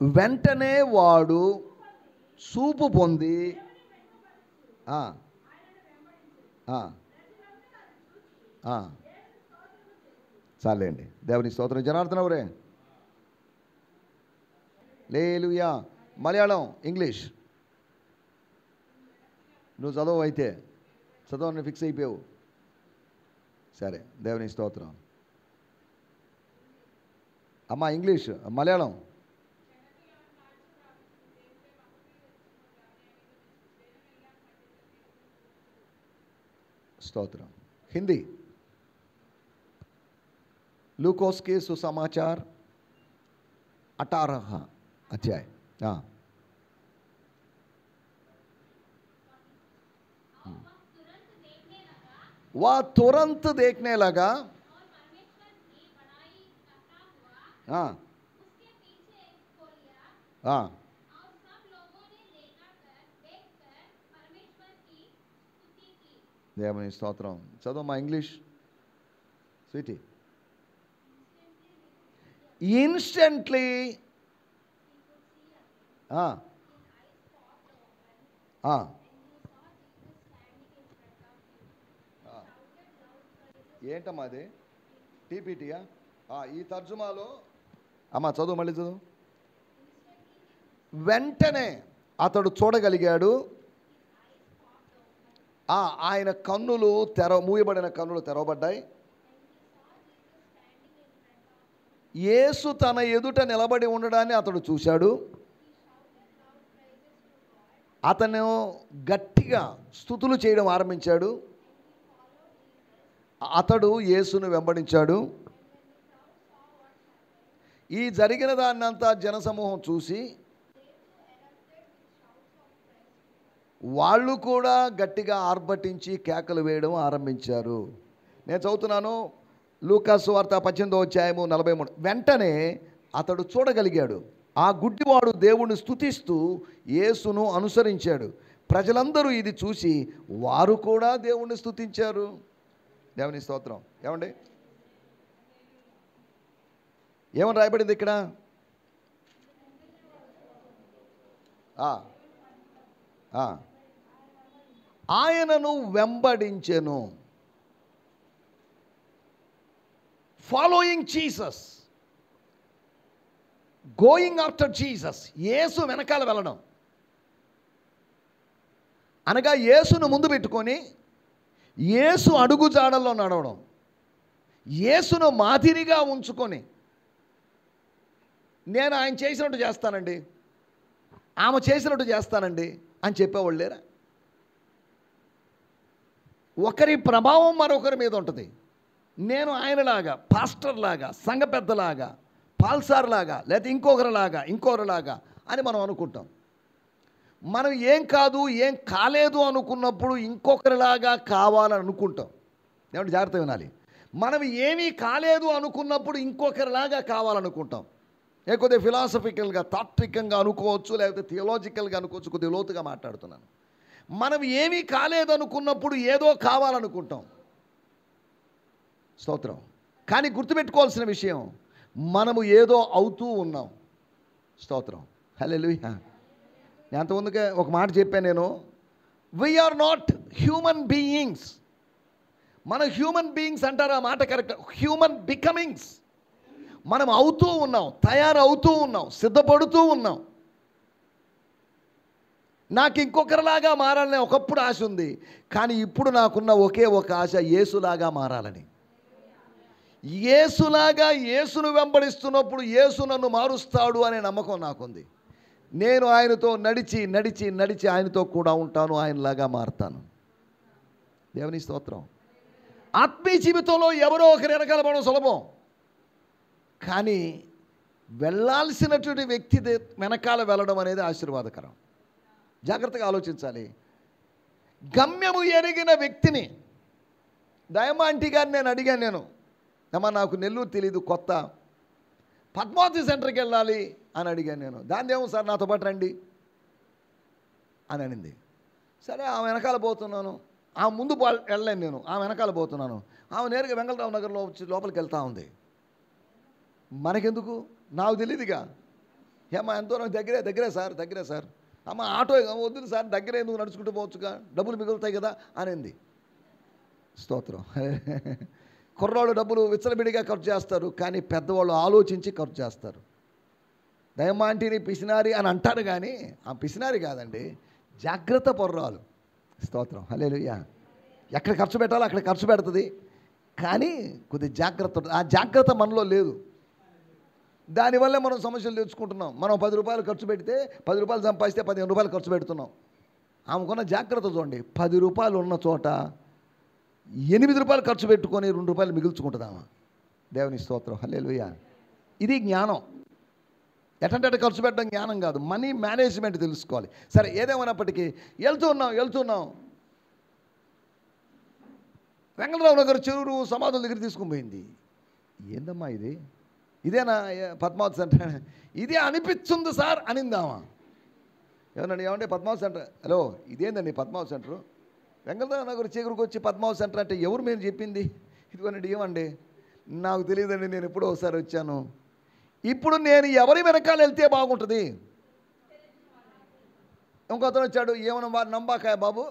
వెంటనే వాడు చూపు పొంది చాలేండి. దేవుని స్తోత్రం. జనార్దన్ ఎవరే? హల్లెలూయా. మలయాళం, ఇంగ్లీష్ నువ్వు చదవు, అయితే చదవని ఫిక్స్ అయిపోయావు. సరే, దేవుని స్తోత్రం. అమ్మా ఇంగ్లీష్, మలయాళం, స్తోత్రం. హిందీ, लूकोस के सुसमाचार 18 अध्याय। वह तुरंत देखने लगा। हाँ हाँ, దేవుని స్తోత్రం. చదవమ్మా ఇంగ్లీష్ స్వీటీ. ఇన్స్టెంట్లీ ఏంటమ్మా అది? టీపీటీయా? ఈ తర్జుమాలో అమ్మా చదువు, మళ్ళీ చదువు. వెంటనే అతడు చూడగలిగాడు. ఆయన కన్నులు మూయబడిన కన్నులు తెరవబడ్డాయి. యేసు తన ఎదుట నిలబడి ఉండడాన్ని అతడు చూశాడు. అతను గట్టిగా స్తుతులు చేయడం ఆరంభించాడు. అతడు యేసును వెంబడించాడు. ఈ జరిగిన దాన్నంతా జనసమూహం చూసి వాళ్ళు కూడా గట్టిగా ఆర్భటించి కేకలు వేయడం ఆరంభించారు. నేను చదువుతున్నాను, లూకా సువార్త 18వ అధ్యాయము 43. వెంటనే అతడు చూడగలిగాడు. ఆ గుడ్డివాడు దేవుణ్ణి స్తుతిస్తూ యేసును అనుసరించాడు. ప్రజలందరూ ఇది చూసి వారు కూడా దేవుణ్ణి స్తుతించారు. దేవుని స్తోత్రం. ఏమండి, ఏమని రాయబడింది ఇక్కడ? ఆయనను వెంబడించెను. Following Jesus, going after Jesus. Yesu వెనకాల వెళ్ళడం అనగా యేసును ముందు పెట్టుకొని యేసు అడుగుజాడల్లో నడవడం, యేసును మాదిరిగా ఉంచుకొని నేను ఆయన చేసినట్టు చేస్తానండి, ఆమె చేసినట్టు చేస్తానండి అని చెప్పేవాళ్ళు లేరా? ఒకరి ప్రభావం మరొకరి మీద ఉంటుంది. నేను ఆయనలాగా, పాస్టర్లాగా, సంఘ పెద్దలాగా, పాల్సార్లాగా, లేకపోతే ఇంకొకరిలాగా అని మనం అనుకుంటాం. మనం ఏం కాదు, ఏం కాలేదు అనుకున్నప్పుడు ఇంకొకరిలాగా కావాలని అనుకుంటాం. ఏమంటే జాగ్రత్త వినాలి. మనం ఏమీ కాలేదు అనుకున్నప్పుడు ఇంకొకరిలాగా కావాలనుకుంటాం. కొద్దిగా ఫిలాసఫికల్గా, తాత్వికంగా అనుకోవచ్చు, లేకపోతే థియలాజికల్గా అనుకోవచ్చు. కొద్దిగా లోతుగా మాట్లాడుతున్నాను. మనం ఏమీ కాలేదనుకున్నప్పుడు ఏదో కావాలనుకుంటాం. స్తోత్రం. కానీ గుర్తుపెట్టుకోవాల్సిన విషయం, మనము ఏదో అవుతూ ఉన్నాం. స్తోత్రం. హల్లెలూయా. అంతకుముందుకే ఒక మాట చెప్పాను నేను, వీఆర్ నాట్ హ్యూమన్ బీయింగ్స్. మన హ్యూమన్ బీయింగ్స్ అంటారు, ఆ మాట కరెక్ట్. Human becomings. మనం అవుతూ ఉన్నాం, తయారవుతూ ఉన్నాం, సిద్ధపడుతూ ఉన్నాం. నాకు ఇంకొకరిలాగా మారాలని ఒకప్పుడు ఆశ ఉంది, కానీ ఇప్పుడు నాకున్న ఒకే ఒక ఆశ యేసులాగా మారాలని. యేసులాగా, యేసును వెంబడిస్తున్నప్పుడు యేసు నన్ను మారుస్తాడు అనే నమ్మకం నాకుంది. నేను ఆయనతో నడిచి ఆయనతో కూడా ఉంటాను, ఆయనలాగా మారుతాను. దేవుని స్తోత్రం. ఆత్మీయ జీవితంలో ఎవరో ఒకరి వెనకాల పడడం సులభం, కానీ వెళ్ళాల్సినటువంటి వ్యక్తి వెనకాల వెళ్ళడం అనేది ఆశీర్వాదకరం. జాగ్రత్తగా ఆలోచించాలి. గమ్యము ఎరిగిన వ్యక్తిని, దయమ్మ ఆంటీ గారిని నేను అడిగాను. అమ్మ నాకు నెల్లూరు తెలీదు, కొత్త, పద్మావతి సెంటర్కి వెళ్ళాలి అని అడిగాను నేను. దానిదేమో సార్ నాతో పాటు రండి అని అనింది. సరే, ఆమె వెనకాల పోతున్నాను. ఆమె ముందు వెళ్ళలేను నేను, ఆమె వెనకాల పోతున్నాను. ఆమె నేరుగా వెంగళరావు నగర్లో వచ్చి లోపలికి వెళ్తూ ఉంది. మనకెందుకు, నాకు తెలియదుగా. ఏమా ఎంతో దగ్గరే దగ్గరే సార్. అమ్మ ఆటో వద్దు సార్, దగ్గరే నువ్వు నడుచుకుంటూ పోవచ్చుగా, డబ్బులు మిగులుతాయి కదా అనింది. స్తోత్రం. కుర్రాళ్ళు డబ్బులు విచ్చలబిడిగా ఖర్చు చేస్తారు, కానీ పెద్దవాళ్ళు ఆలోచించి ఖర్చు చేస్తారు. దయమాంటిని పిసినారి అని అంటారు, కానీ ఆ పిసినారి కాదండి, జాగ్రత్త పొర్రాలు. స్తోత్రం. హల్లెలూయా. ఎక్కడ ఖర్చు పెట్టాలో అక్కడ ఖర్చు పెడుతుంది, కానీ కొద్ది జాగ్రత్త. ఆ జాగ్రత్త మనలో లేదు. దానివల్లే మనం సమస్యలు తెచ్చుకుంటున్నాం. మనం 10 రూపాయలు ఖర్చు పెడితే 10 రూపాయలు సంపాదిస్తే 15 రూపాయలు ఖర్చు పెడుతున్నాం. ఆమెకున్న జాగ్రత్త చూడండి. 10 రూపాయలు ఉన్న చోట 8 రూపాయలు ఖర్చు పెట్టుకొని 2 రూపాయలు మిగుల్చుకుంటుందామా. దేవుని స్తోత్రం. హల్లెలూయా. ఇది జ్ఞానం. ఎట్టంటే ఖర్చు పెట్టడం జ్ఞానం కాదు, మనీ మేనేజ్మెంట్ తెలుసుకోవాలి. సరే, ఏదేమైనప్పటికీ వెళ్తున్నాం. వెంకటరావు నగర్ చెరువు సమాధుల దగ్గర తీసుకుని పోయింది. ఏందమ్మా ఇదేనా పద్మావతి సెంటర్? ఇదే అనిపిస్తుంది సార్ అనిందామా. ఏమంటే పద్మావతి సెంటర్, హలో ఇదేందండి పద్మావతి సెంటరు? వెంకటరావు నగర్ చీకరికి వచ్చి పద్మావతి సెంటర్ అంటే ఎవరు మీరు చెప్పింది? ఇదిగోనండి. ఏమండి నాకు తెలియదండి, నేను ఎప్పుడో ఒకసారి వచ్చాను. ఇప్పుడు నేను ఎవరి వెనకాల వెళ్తే బాగుంటుంది? ఇంకొతను వచ్చాడు, ఏమన్నా వారు నంబాకాయ బాబు,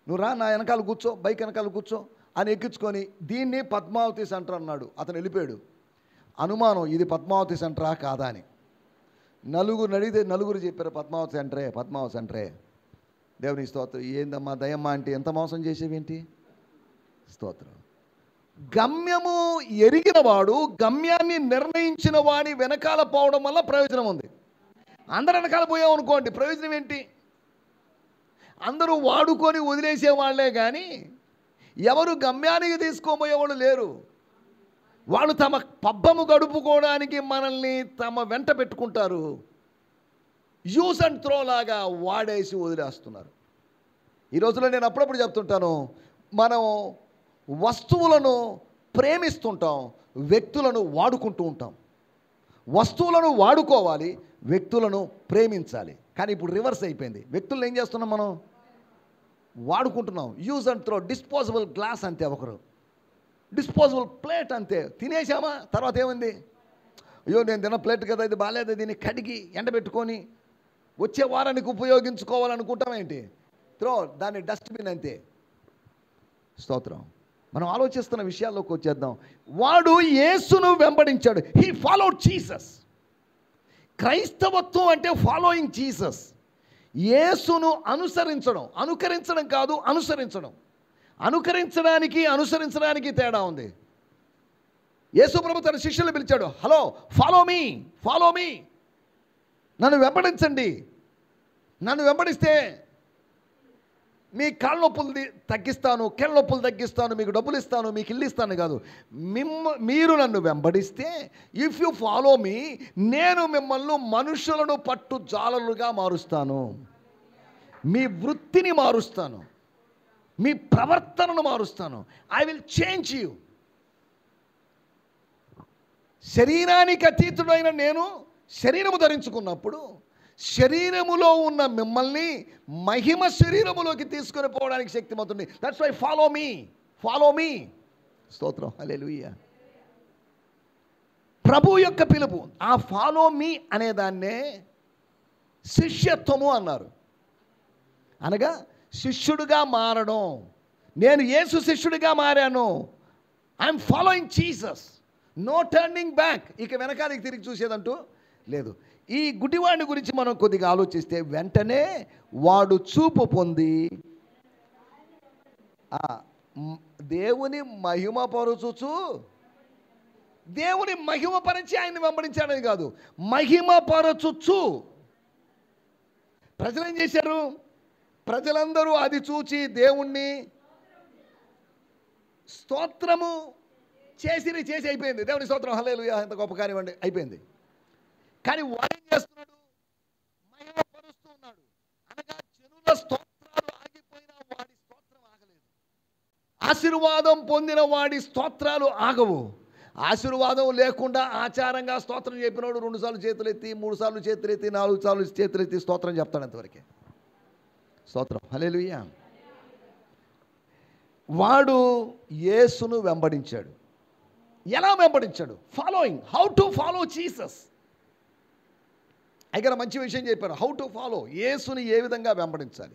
నువ్వు రా నా వెనకాల కూర్చో, బైక్ వెనకాల కూర్చో అని ఎక్కించుకొని దీన్ని పద్మావతి సెంటర్ అన్నాడు. అతను వెళ్ళిపోయాడు. అనుమానం, ఇది పద్మావతి సెంటరా కాదా అని. నలుగురు చెప్పారు పద్మావతి సెంటరే. దేవుని స్తోత్రం. ఏందమ్మా దయమ్మా అంటే ఎంత మోసం చేసేవేంటి? స్తోత్రం. గమ్యము ఎరిగిన వాడు, గమ్యాన్ని నిర్ణయించిన వాడి వెనకాల పోవడం వల్ల ప్రయోజనం ఉంది. అందరు వెనకాల పోయామనుకోండి, ప్రయోజనం ఏంటి? అందరూ వాడుకొని వదిలేసే వాళ్ళే, కానీ ఎవరు గమ్యానికి తీసుకోబోయేవాళ్ళు లేరు. వాళ్ళు తమ పబ్బము గడుపుకోవడానికి మనల్ని తమ వెంట పెట్టుకుంటారు. యూస్ అండ్ త్రో లాగా వాడేసి వదిలేస్తున్నారు. ఈ రోజుల్లో నేను అప్పుడప్పుడు చెప్తుంటాను, మనం వస్తువులను ప్రేమిస్తుంటాం, వ్యక్తులను వాడుకుంటూ ఉంటాం. వస్తువులను వాడుకోవాలి, వ్యక్తులను ప్రేమించాలి. కానీ ఇప్పుడు రివర్స్ అయిపోయింది. వ్యక్తులను ఏం చేస్తున్నాం? మనం వాడుకుంటున్నాం. Use and throw. Disposable glass అంతే, ఒకరు డిస్పోజబుల్ ప్లేట్ అంతే. తినేసామా, తర్వాత ఏముంది? అయ్యో నేను తిన్న ప్లేట్ కదా, ఇది బాగాలేదు, దీన్ని కడిగి ఎండబెట్టుకొని వచ్చే వారానికి ఉపయోగించుకోవాలనుకుంటాం. ఏంటి? త్రో, దాన్ని డస్ట్బిన్ అంతే. స్తోత్రం. మనం ఆలోచిస్తున్న విషయాల్లోకి వచ్చేద్దాం. వాడు యేసును వెంబడించాడు. He followed Jesus. క్రైస్తవత్వం అంటే ఫాలోయింగ్ జీసస్. యేసును అనుకరించడం కాదు, అనుసరించడం. అనుసరించడానికి తేడా ఉంది. యేసు ప్రభు తన శిష్యులు పిలిచాడు, హలో ఫాలో మీ, నన్ను వెంబడించండి. నన్ను వెంబడిస్తే మీ కాళ్ళ నొప్పులు తగ్గిస్తాను, కీళ్ళ నొప్పులు తగ్గిస్తాను, మీకు డబ్బులు ఇస్తాను, మీకు ఇల్లు ఇస్తాను కాదు. మీరు నన్ను వెంబడిస్తే, ఇఫ్ యు ఫాలో మీ, నేను మిమ్మల్ని మనుషులను పట్టు జాలలుగా మారుస్తాను. మీ వృత్తిని మారుస్తాను, మీ ప్రవర్తనను మారుస్తాను. I will change you. శరీరానికి అతీతుడైన నేను శరీరము ధరించుకున్నప్పుడు, శరీరములో ఉన్న మిమ్మల్ని మహిమ శరీరములోకి తీసుకొని పోవడానికి శక్తిమంతుంది. That's why follow me. స్తోత్రం. హల్లెలూయా. ప్రభు యొక్క పిలుపు, ఆ ఫాలో మీ అనేదాన్నే శిష్యత్వము అన్నారు. అనగా శిష్యుడిగా మారడం. నేను యేసు శిష్యుడిగా మారాను. I'm following Jesus. No turning back. ఇక వెనకానికి తిరిగి చూసేదంటూ లేదు. ఈ గుడ్డివాడిని గురించి మనం కొద్దిగా ఆలోచిస్తే, వెంటనే వాడు చూపు పొంది దేవుని మహిమపరచుచు, దేవుని మహిమపరిచి ఆయన్ని వెంబడించాడని కాదు, మహిమపరచుచు. ప్రజలు ఏం చేశారు? ప్రజలందరూ అది చూచి దేవుణ్ణి స్తోత్రము చేసి అయిపోయింది. దేవుని స్తోత్రం, హల్లెలూయా, ఎంత గొప్ప కార్యం అండి, అయిపోయింది. కానీ వాడు ఏం చేస్తున్నాడు? మహిమపరుస్తూ ఉన్నాడు. అనగా జనుల స్తోత్రాలు ఆగిపోయినా వాడి స్తోత్రం ఆగలేదు. ఆశీర్వాదం పొందిన వాడి స్తోత్రాలు ఆగవు. ఆశీర్వాదం లేకుండా ఆచారంగా స్తోత్రం చెప్పినోడు 2 సార్లు చేతులెత్తి, 3 సార్లు చేతులెత్తి, 4 సార్లు చేతులెత్తి స్తోత్రం చెప్తాడు. అంతవరకే స్తోత్రం. హల్లెలూయా. వాడు యేసును వెంబడించాడు. ఎలా వెంబడించాడు? Following, how to follow Jesus. ఇక్కడ మంచి విషయం చెప్పారు, హౌ టు ఫాలో, యేసుని ఏ విధంగా వెంబడించాలి.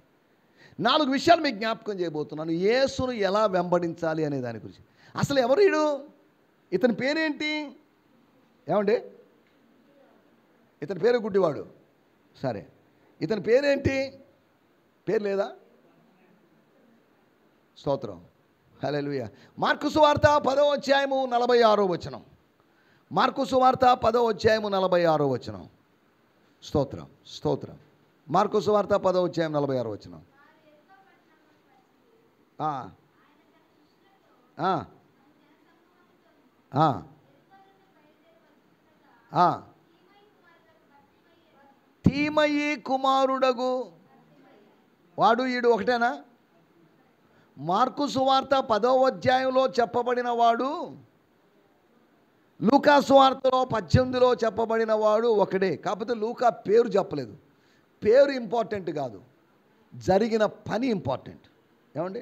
4 విషయాలు మీకు జ్ఞాపకం చేయబోతున్నాను, యేసును ఎలా వెంబడించాలి అనే దాని గురించి. అసలు ఎవరు వీడు? ఇతని పేరేంటి? ఏమండి, ఇతని పేరు గుడ్డివాడు, సరే, ఇతని పేరేంటి? పేరు లేదా? స్తోత్రం, హల్లెలూయా. మార్కు సువార్త 10వ అధ్యాయము 46వ వచనం. మార్కు సువార్త 10వ అధ్యాయము 46వ వచనం. స్తోత్రం, స్తోత్రం. మార్కు సువార్త 10వ అధ్యాయం 46వ వచనం. తీమయి కుమారుడగు వాడు ఈడు ఒకటేనా? మార్కు సువార్త 10వ అధ్యాయంలో చెప్పబడిన వాడు, లూకా సువార్తలో 18లో చెప్పబడిన వాడు ఒకడే. కాకపోతే లూకా పేరు చెప్పలేదు. పేరు ఇంపార్టెంట్ కాదు, జరిగిన పని ఇంపార్టెంట్. ఏమండి,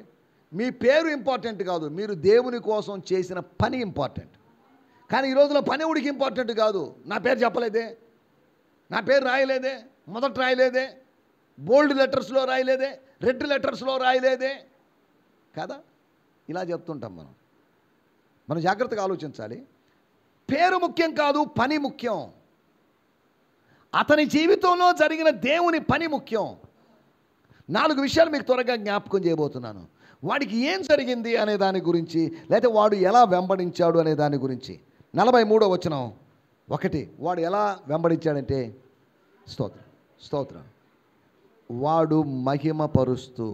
మీ పేరు ఇంపార్టెంట్ కాదు, మీరు దేవుని కోసం చేసిన పని ఇంపార్టెంట్. కానీ ఈ రోజున పని ఉడికి ఇంపార్టెంట్ కాదు. నా పేరు చెప్పలేదే, నా పేరు రాయలేదే, మొదట రాయలేదే, బోల్డ్ లెటర్స్లో రాయలేదే, రెడ్ లెటర్స్లో రాయలేదే కదా, ఇలా చెప్తుంటాం. మనం జాగ్రత్తగా ఆలోచించాలి. పేరు ముఖ్యం కాదు, పని ముఖ్యం. అతని జీవితంలో జరిగిన దేవుని పని ముఖ్యం. 4 విషయాలు మీకు త్వరగా జ్ఞాపకం చేయబోతున్నాను. వాడికి ఏం జరిగింది అనే దాని గురించి, లేకపోతే వాడు ఎలా వెంబడించాడు అనే దాని గురించి. 43వ వచనం. 1, వాడు ఎలా వెంబడించాడంటే, స్తోత్రం, స్తోత్రం, వాడు మహిమపరుస్తూ.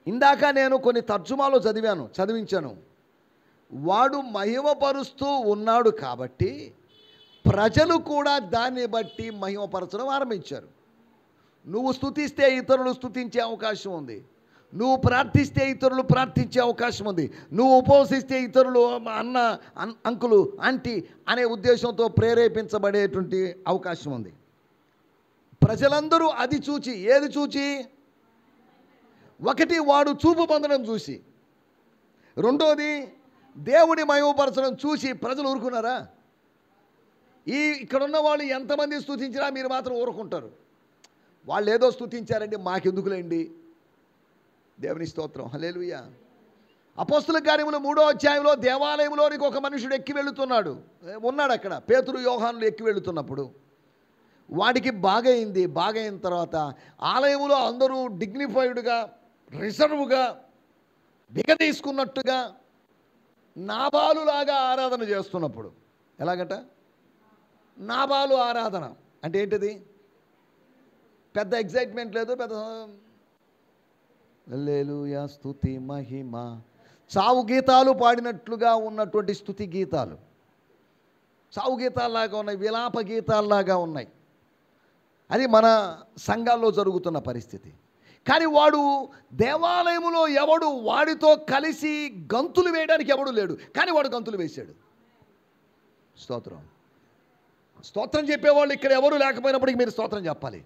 ఇందాక నేను కొన్ని తర్జుమాలో చదివించాను. వాడు మహిమపరుస్తూ ఉన్నాడు కాబట్టి ప్రజలు కూడా దాన్ని బట్టి మహిమపరచడం ఆరంభించారు. నువ్వు స్తుతిస్తే ఇతరులు స్తుతించే అవకాశం ఉంది, నువ్వు ప్రార్థిస్తే ఇతరులు ప్రార్థించే అవకాశం ఉంది, నువ్వు ఉపవసిస్తే ఇతరులు అన్న అంకులు ఆంటీ అనే ఉద్దేశంతో ప్రేరేపించబడేటువంటి అవకాశం ఉంది. ప్రజలందరూ అది చూచి, ఏది చూచి? 1, వాడు చూపు పొందడం చూసి. 2, దేవుని మహిమపరచడం చూసి ప్రజలు ఊరుకున్నారా? ఇక్కడున్న వాళ్ళు ఎంతమంది స్తుతించినా మీరు మాత్రం ఊరుకుంటారు. వాళ్ళు ఏదో స్తుతించారండి, మాకెందుకులేండి. దేవుని స్తోత్రం, హల్లెలూయా. అపోస్తుల కార్యములు 3వ అధ్యాయంలో దేవాలయంలోనికి ఒక మనుషుడు ఎక్కి వెళుతున్నాడు, ఉన్నాడు అక్కడ. పేతురు యోహానులు ఎక్కి వెళుతున్నప్పుడు వాడికి బాగైన తర్వాత ఆలయంలో అందరూ డిగ్నిఫైడ్గా, రిజర్వ్గా, బిగదీసుకున్నట్టుగా నాబాలులాగా ఆరాధన చేస్తున్నప్పుడు. ఎలాగట? నాబాలు ఆరాధన అంటే ఏంటిది? పెద్ద ఎగ్జైట్మెంట్ లేదు, పెద్ద హల్లెలూయా స్తుతి మహిమ, చావు గీతాలు పాడినట్లుగా ఉన్నటువంటి స్తుతి గీతాలు, చావు గీతాల్లాగా ఉన్నాయి, విలాప గీతాల్లాగా ఉన్నాయి. అది మన సంఘాల్లో జరుగుతున్న పరిస్థితి. కానీ వాడు దేవాలయంలో ఎవడు వాడితో కలిసి గంతులు వేయడానికి ఎవడు లేడు, కానీ వాడు గంతులు వేశాడు. స్తోత్రం, స్తోత్రం చెప్పేవాళ్ళు ఇక్కడ ఎవరు లేకపోయినప్పటికీ మీరు స్తోత్రం చెప్పాలి.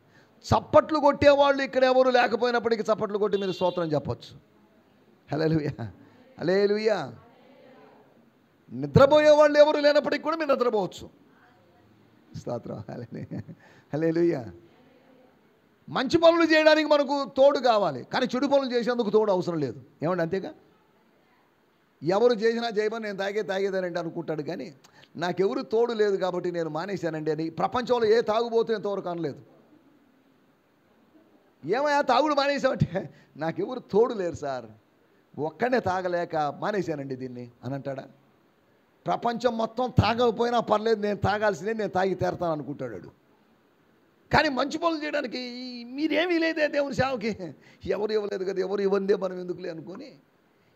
చప్పట్లు కొట్టేవాళ్ళు ఇక్కడ ఎవరు లేకపోయినప్పటికీ చప్పట్లు కొట్టి మీరు స్తోత్రం చెప్పచ్చు. హల్లెలూయా, హల్లెలూయా. నిద్రపోయే వాళ్ళు ఎవరు లేనప్పటికీ కూడా మీరు నిద్రపోవచ్చు. స్తోత్రం, హల్లెలూయా, హల్లెలూయా. మంచి పనులు చేయడానికి మనకు తోడు కావాలి, కానీ చెడు పనులు చేసేందుకు తోడు అవసరం లేదు. ఏమండి, అంతేగా? ఎవరు చేసినా చేయమని నేను తాగేదానండి అనుకుంటాడు, కానీ నాకెవరు తోడు లేదు కాబట్టి నేను మానేశానండి అని ప్రపంచంలో ఏ తాగుబోతూ ఎంతవరకు అనలేదు. ఏమయ్యా తాగుడు మానేసామంటే, నాకెవరు తోడు లేరు సార్, ఒక్కడే తాగలేక మానేశానండి దీన్ని అని అంటాడా? ప్రపంచం మొత్తం తాగకపోయినా పర్లేదు, నేను తాగాల్సిందే, నేను తాగి తీరతాను అనుకుంటాడు. కానీ మంచి పనులు చేయడానికి మీరేమీ లేదే దేవుని సేవకి, ఎవరు ఇవ్వలేదు కదా, ఎవరు ఇవ్వందే మనం ఎందుకులే అనుకొని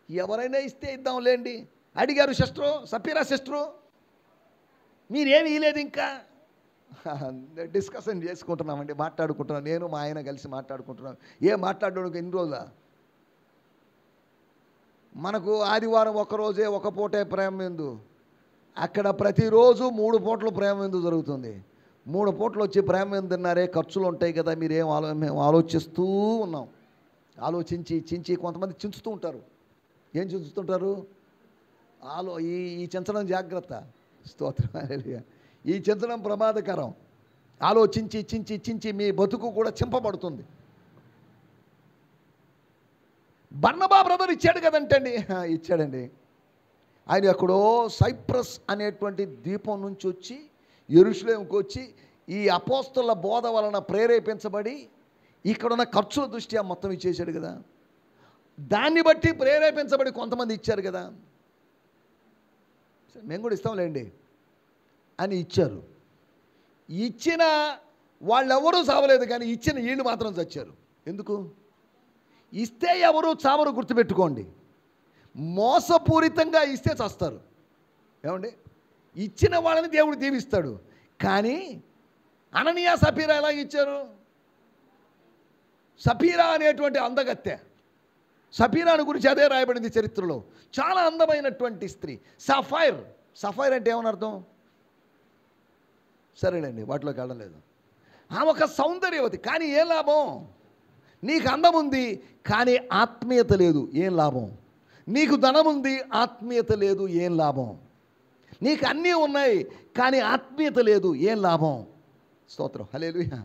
ఎవరైనా ఇస్తే ఇద్దాంలేండి. అడిగారు సిస్టరు, సపీరా సిస్టరు, మీరేమీ ఇవ్వలేదు ఇంకా. డిస్కషన్ చేసుకుంటున్నామండి, మాట్లాడుకుంటున్నాం, నేను మా ఆయన కలిసి మాట్లాడుకుంటున్నాం. మాట్లాడడానికి ఎన్ని రోజులా? మనకు ఆదివారం ఒకరోజే ఒక పూటే ప్రేమ విందు, అక్కడ ప్రతిరోజు 3 పూటలు ప్రేమ విందు జరుగుతుంది. 3 పూటలు వచ్చి ప్రేమ విందు తిన్నారే, ఖర్చులు ఉంటాయి కదా, మేము ఆలోచిస్తూ ఉన్నాం. ఆలోచించి కొంతమంది చించుతూ ఉంటారు. ఏం చించుతుంటారు? ఈ ఈ చించడం జాగ్రత్త. స్తోత్రం, హల్లెలూయా. ఈ చించడం ప్రమాదకరం. ఆలోచించి చించి చించి మీ బతుకు కూడా చింపబడుతుంది. బర్నబా బ్రదర్ ఇచ్చాడు కదంటండి, ఇచ్చాడండి. ఆయన ఎక్కడో సైప్రస్ అనేటువంటి ద్వీపం నుంచి వచ్చి యెరూషలేముకు వచ్చి ఈ అపోస్తలుల బోధ వలన ప్రేరేపించబడి ఇక్కడున్న ఖర్చుల దృష్ట్యా మొత్తం ఇచ్చేసాడు కదా. దాన్ని బట్టి ప్రేరేపించబడి కొంతమంది ఇచ్చారు కదా, మేము కూడా ఇస్తాంలేండి అని ఇచ్చారు. ఇచ్చిన వాళ్ళెవరూ చావలేదు, కానీ ఇచ్చిన వీళ్ళు మాత్రం చచ్చారు. ఎందుకు? ఇస్తే ఎవరు చావరు, గుర్తుపెట్టుకోండి. మోసపూరితంగా ఇస్తే చస్తారు. ఏమండి? ఇచ్చిన వాళ్ళని దేవుడు దీవిస్తాడు. కానీ అననీయ సఫీరా ఎలా ఇచ్చారు? సఫీరా అనేటువంటి అందగత్తె, సఫీరాను గురించి అదే రాయబడింది చరిత్రలో. చాలా అందమైనటువంటి స్త్రీ. సఫైర్ అంటే ఏమని అర్థం? సరేనండి, వాటిలోకి వెళ్ళలేదు. ఆమె ఒక సౌందర్యవతి, కానీ ఏం లాభం? నీకు అందం ఉంది కానీ ఆత్మీయత లేదు, ఏం లాభం? నీకు ధనం ఉంది, ఆత్మీయత లేదు, ఏం లాభం? నీకు అన్నీ ఉన్నాయి కానీ ఆత్మీయత లేదు, ఏం లాభం? స్తోత్రం, హల్లెలూయా.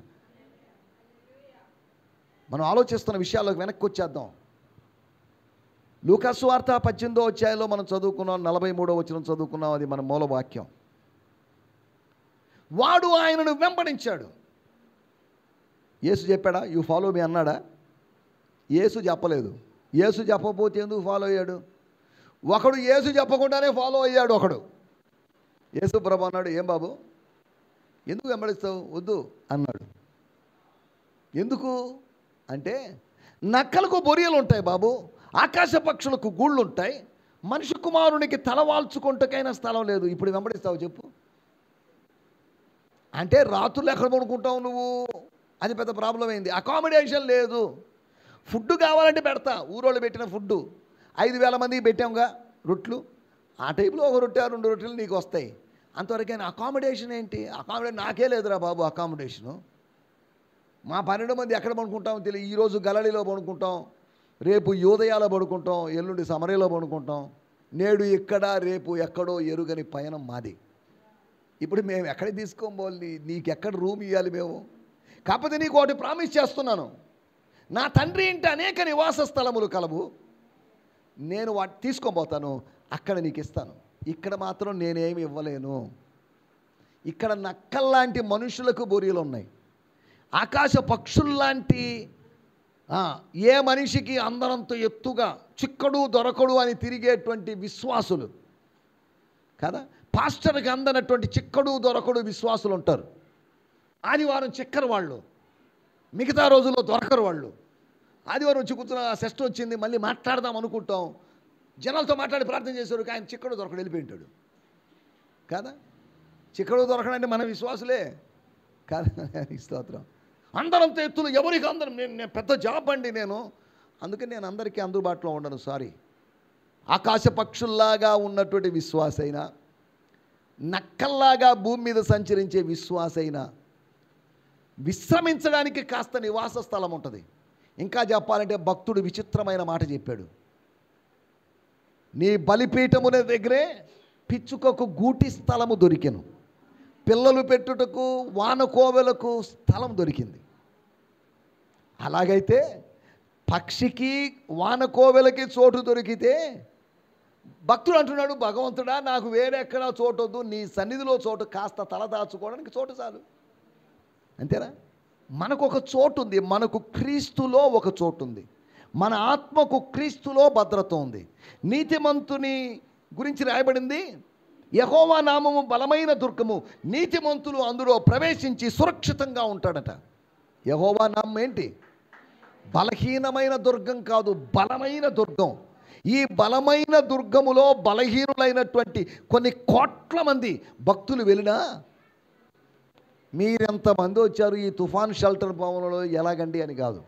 మనం ఆలోచిస్తున్న విషయాల్లోకి వెనక్కి వచ్చేద్దాం. లూకా సువార్త 18వ అధ్యాయంలో మనం చదువుకున్నాం, 43వ వచనం చదువుకున్నాం. అది మన మూల వాక్యం. వాడు ఆయనను వెంబడించాడు. యేసు చెప్పాడా యు ఫాలో మీ అన్నాడా? యేసు చెప్పలేదు. యేసు చెప్పకపోతే ఎందుకు ఫాలో అయ్యాడు? ఒకడు యేసు చెప్పకుండానే ఫాలో అయ్యాడు. ఒకడు యేసు ప్రభు అన్నాడు, ఏం బాబు ఎందుకు వెంబడిస్తావు? వద్దు అన్నాడు. ఎందుకు అంటే, నక్కలకు బొరియలు ఉంటాయి బాబు, ఆకాశ పక్షులకు గూళ్ళు ఉంటాయి, మనిషి కుమారునికి తల వాల్చుకుంటకైనా స్థలం లేదు, ఇప్పుడు వెంబడిస్తావు చెప్పు అంటే? రాత్రులు ఎక్కడ పడుకుంటావు నువ్వు? అది పెద్ద ప్రాబ్లం అయింది. అకామిడేషన్ లేదు. ఫుడ్ కావాలంటే పెడతా, ఊరోళ్ళు పెట్టిన ఫుడ్డు 5,000 మందికి పెట్టాంగా రొట్లు. ఆ టైపులో ఒక రొట్టె 2 రొట్టెలు నీకు వస్తాయి. అంతవరకైనా అకామిడేషన్ ఏంటి? అకామిడేషన్ నాకే లేదురా బాబు అకామిడేషను. మా 12 మంది ఎక్కడ పడుకుంటామో తెలియదు. ఈరోజు గలలీలో పడుకుంటాం, రేపు యోదయాలో పడుకుంటాం, ఎల్లుండి సమరలో పడుకుంటాం, నేడు ఇక్కడ రేపు ఎక్కడో ఎరుగని పయనం మాది. ఇప్పుడు మేము ఎక్కడికి తీసుకోవాలి? నీకు ఎక్కడ రూమ్ ఇవ్వాలి మేము? కాకపోతే నీకు ఒకటి ప్రామిస్ చేస్తున్నాను, నా తండ్రి ఇంటి అనేక నివాస స్థలములు కలవు, నేను వాటి తీసుకొని అక్కడ నీకు ఇస్తాను. ఇక్కడ మాత్రం నేనేమి ఇవ్వలేను. ఇక్కడ నక్కల్లాంటి మనుషులకు బొరియలు ఉన్నాయి, ఆకాశ పక్షుల్లాంటి ఏ మనిషికి అందరంత ఎత్తుగా చిక్కడు దొరకడు అని తిరిగేటువంటి విశ్వాసులు కదా. పాస్టర్కి అందనటువంటి చిక్కడు దొరకడు విశ్వాసులు ఉంటారు. ఆదివారం చిక్కరు వాళ్ళు, మిగతా రోజుల్లో దొరకరు వాళ్ళు. ఆదివారం వచ్చి కూర్చున్న సెస్ట్ వచ్చింది, మళ్ళీ మాట్లాడదాం అనుకుంటాం, జనాలతో మాట్లాడి ప్రార్థన చేశారు, ఆయన చిక్కడు దొరకడు వెళ్ళిపోయింటాడు కదా. చిక్కడు దొరకడంటే మన విశ్వాసులే కాదా. స్తోత్రం. అందరంత ఎత్తులు ఎవరికి అందరం, నేను పెద్ద జాబ్ అండి నేను, అందుకని నేను అందరికీ అందుబాటులో ఉండను, సారీ. ఆకాశ పక్షుల్లాగా ఉన్నటువంటి విశ్వాసైనా, నక్కల్లాగా భూమి మీద సంచరించే విశ్వాసైనా విశ్రమించడానికి కాస్త నివాస స్థలం ఉంటుంది. ఇంకా చెప్పాలంటే భక్తుడు విచిత్రమైన మాట చెప్పాడు, నీ బలిపీఠమున దగ్గరే పిచ్చుకకు గూటి స్థలము దొరికెను, పిల్లలు పెట్టుటకు వానకోవెలకు స్థలం దొరికింది. అలాగైతే పక్షికి వానకోవెలకి చోటు దొరికితే భక్తుడు అంటున్నాడు, భగవంతుడా నాకు వేరెక్కడా చోటు వద్దు, నీ సన్నిధిలో చోటు, కాస్త తల దాచుకోవడానికి చోటు చాలు. అంతేనా? మనకు ఒక చోటు ఉంది, మనకు క్రీస్తులో ఒక చోటు ఉంది, మన ఆత్మకు క్రీస్తులో భద్రత ఉంది. నీతిమంతుని గురించి రాయబడింది, యెహోవా నామము బలమైన దుర్గము, నీతిమంతులు అందులో ప్రవేశించి సురక్షితంగా ఉంటాడట. యెహోవా నామం ఏంటి? బలహీనమైన దుర్గం కాదు, బలమైన దుర్గం. ఈ బలమైన దుర్గములో బలహీనులైనటువంటి కొన్ని కోట్ల మంది భక్తులు వెళ్ళినా, మీరెంతమంది వచ్చారు ఈ తుఫాను షెల్టర్ భవనంలో ఎలాగండి అని కాదు.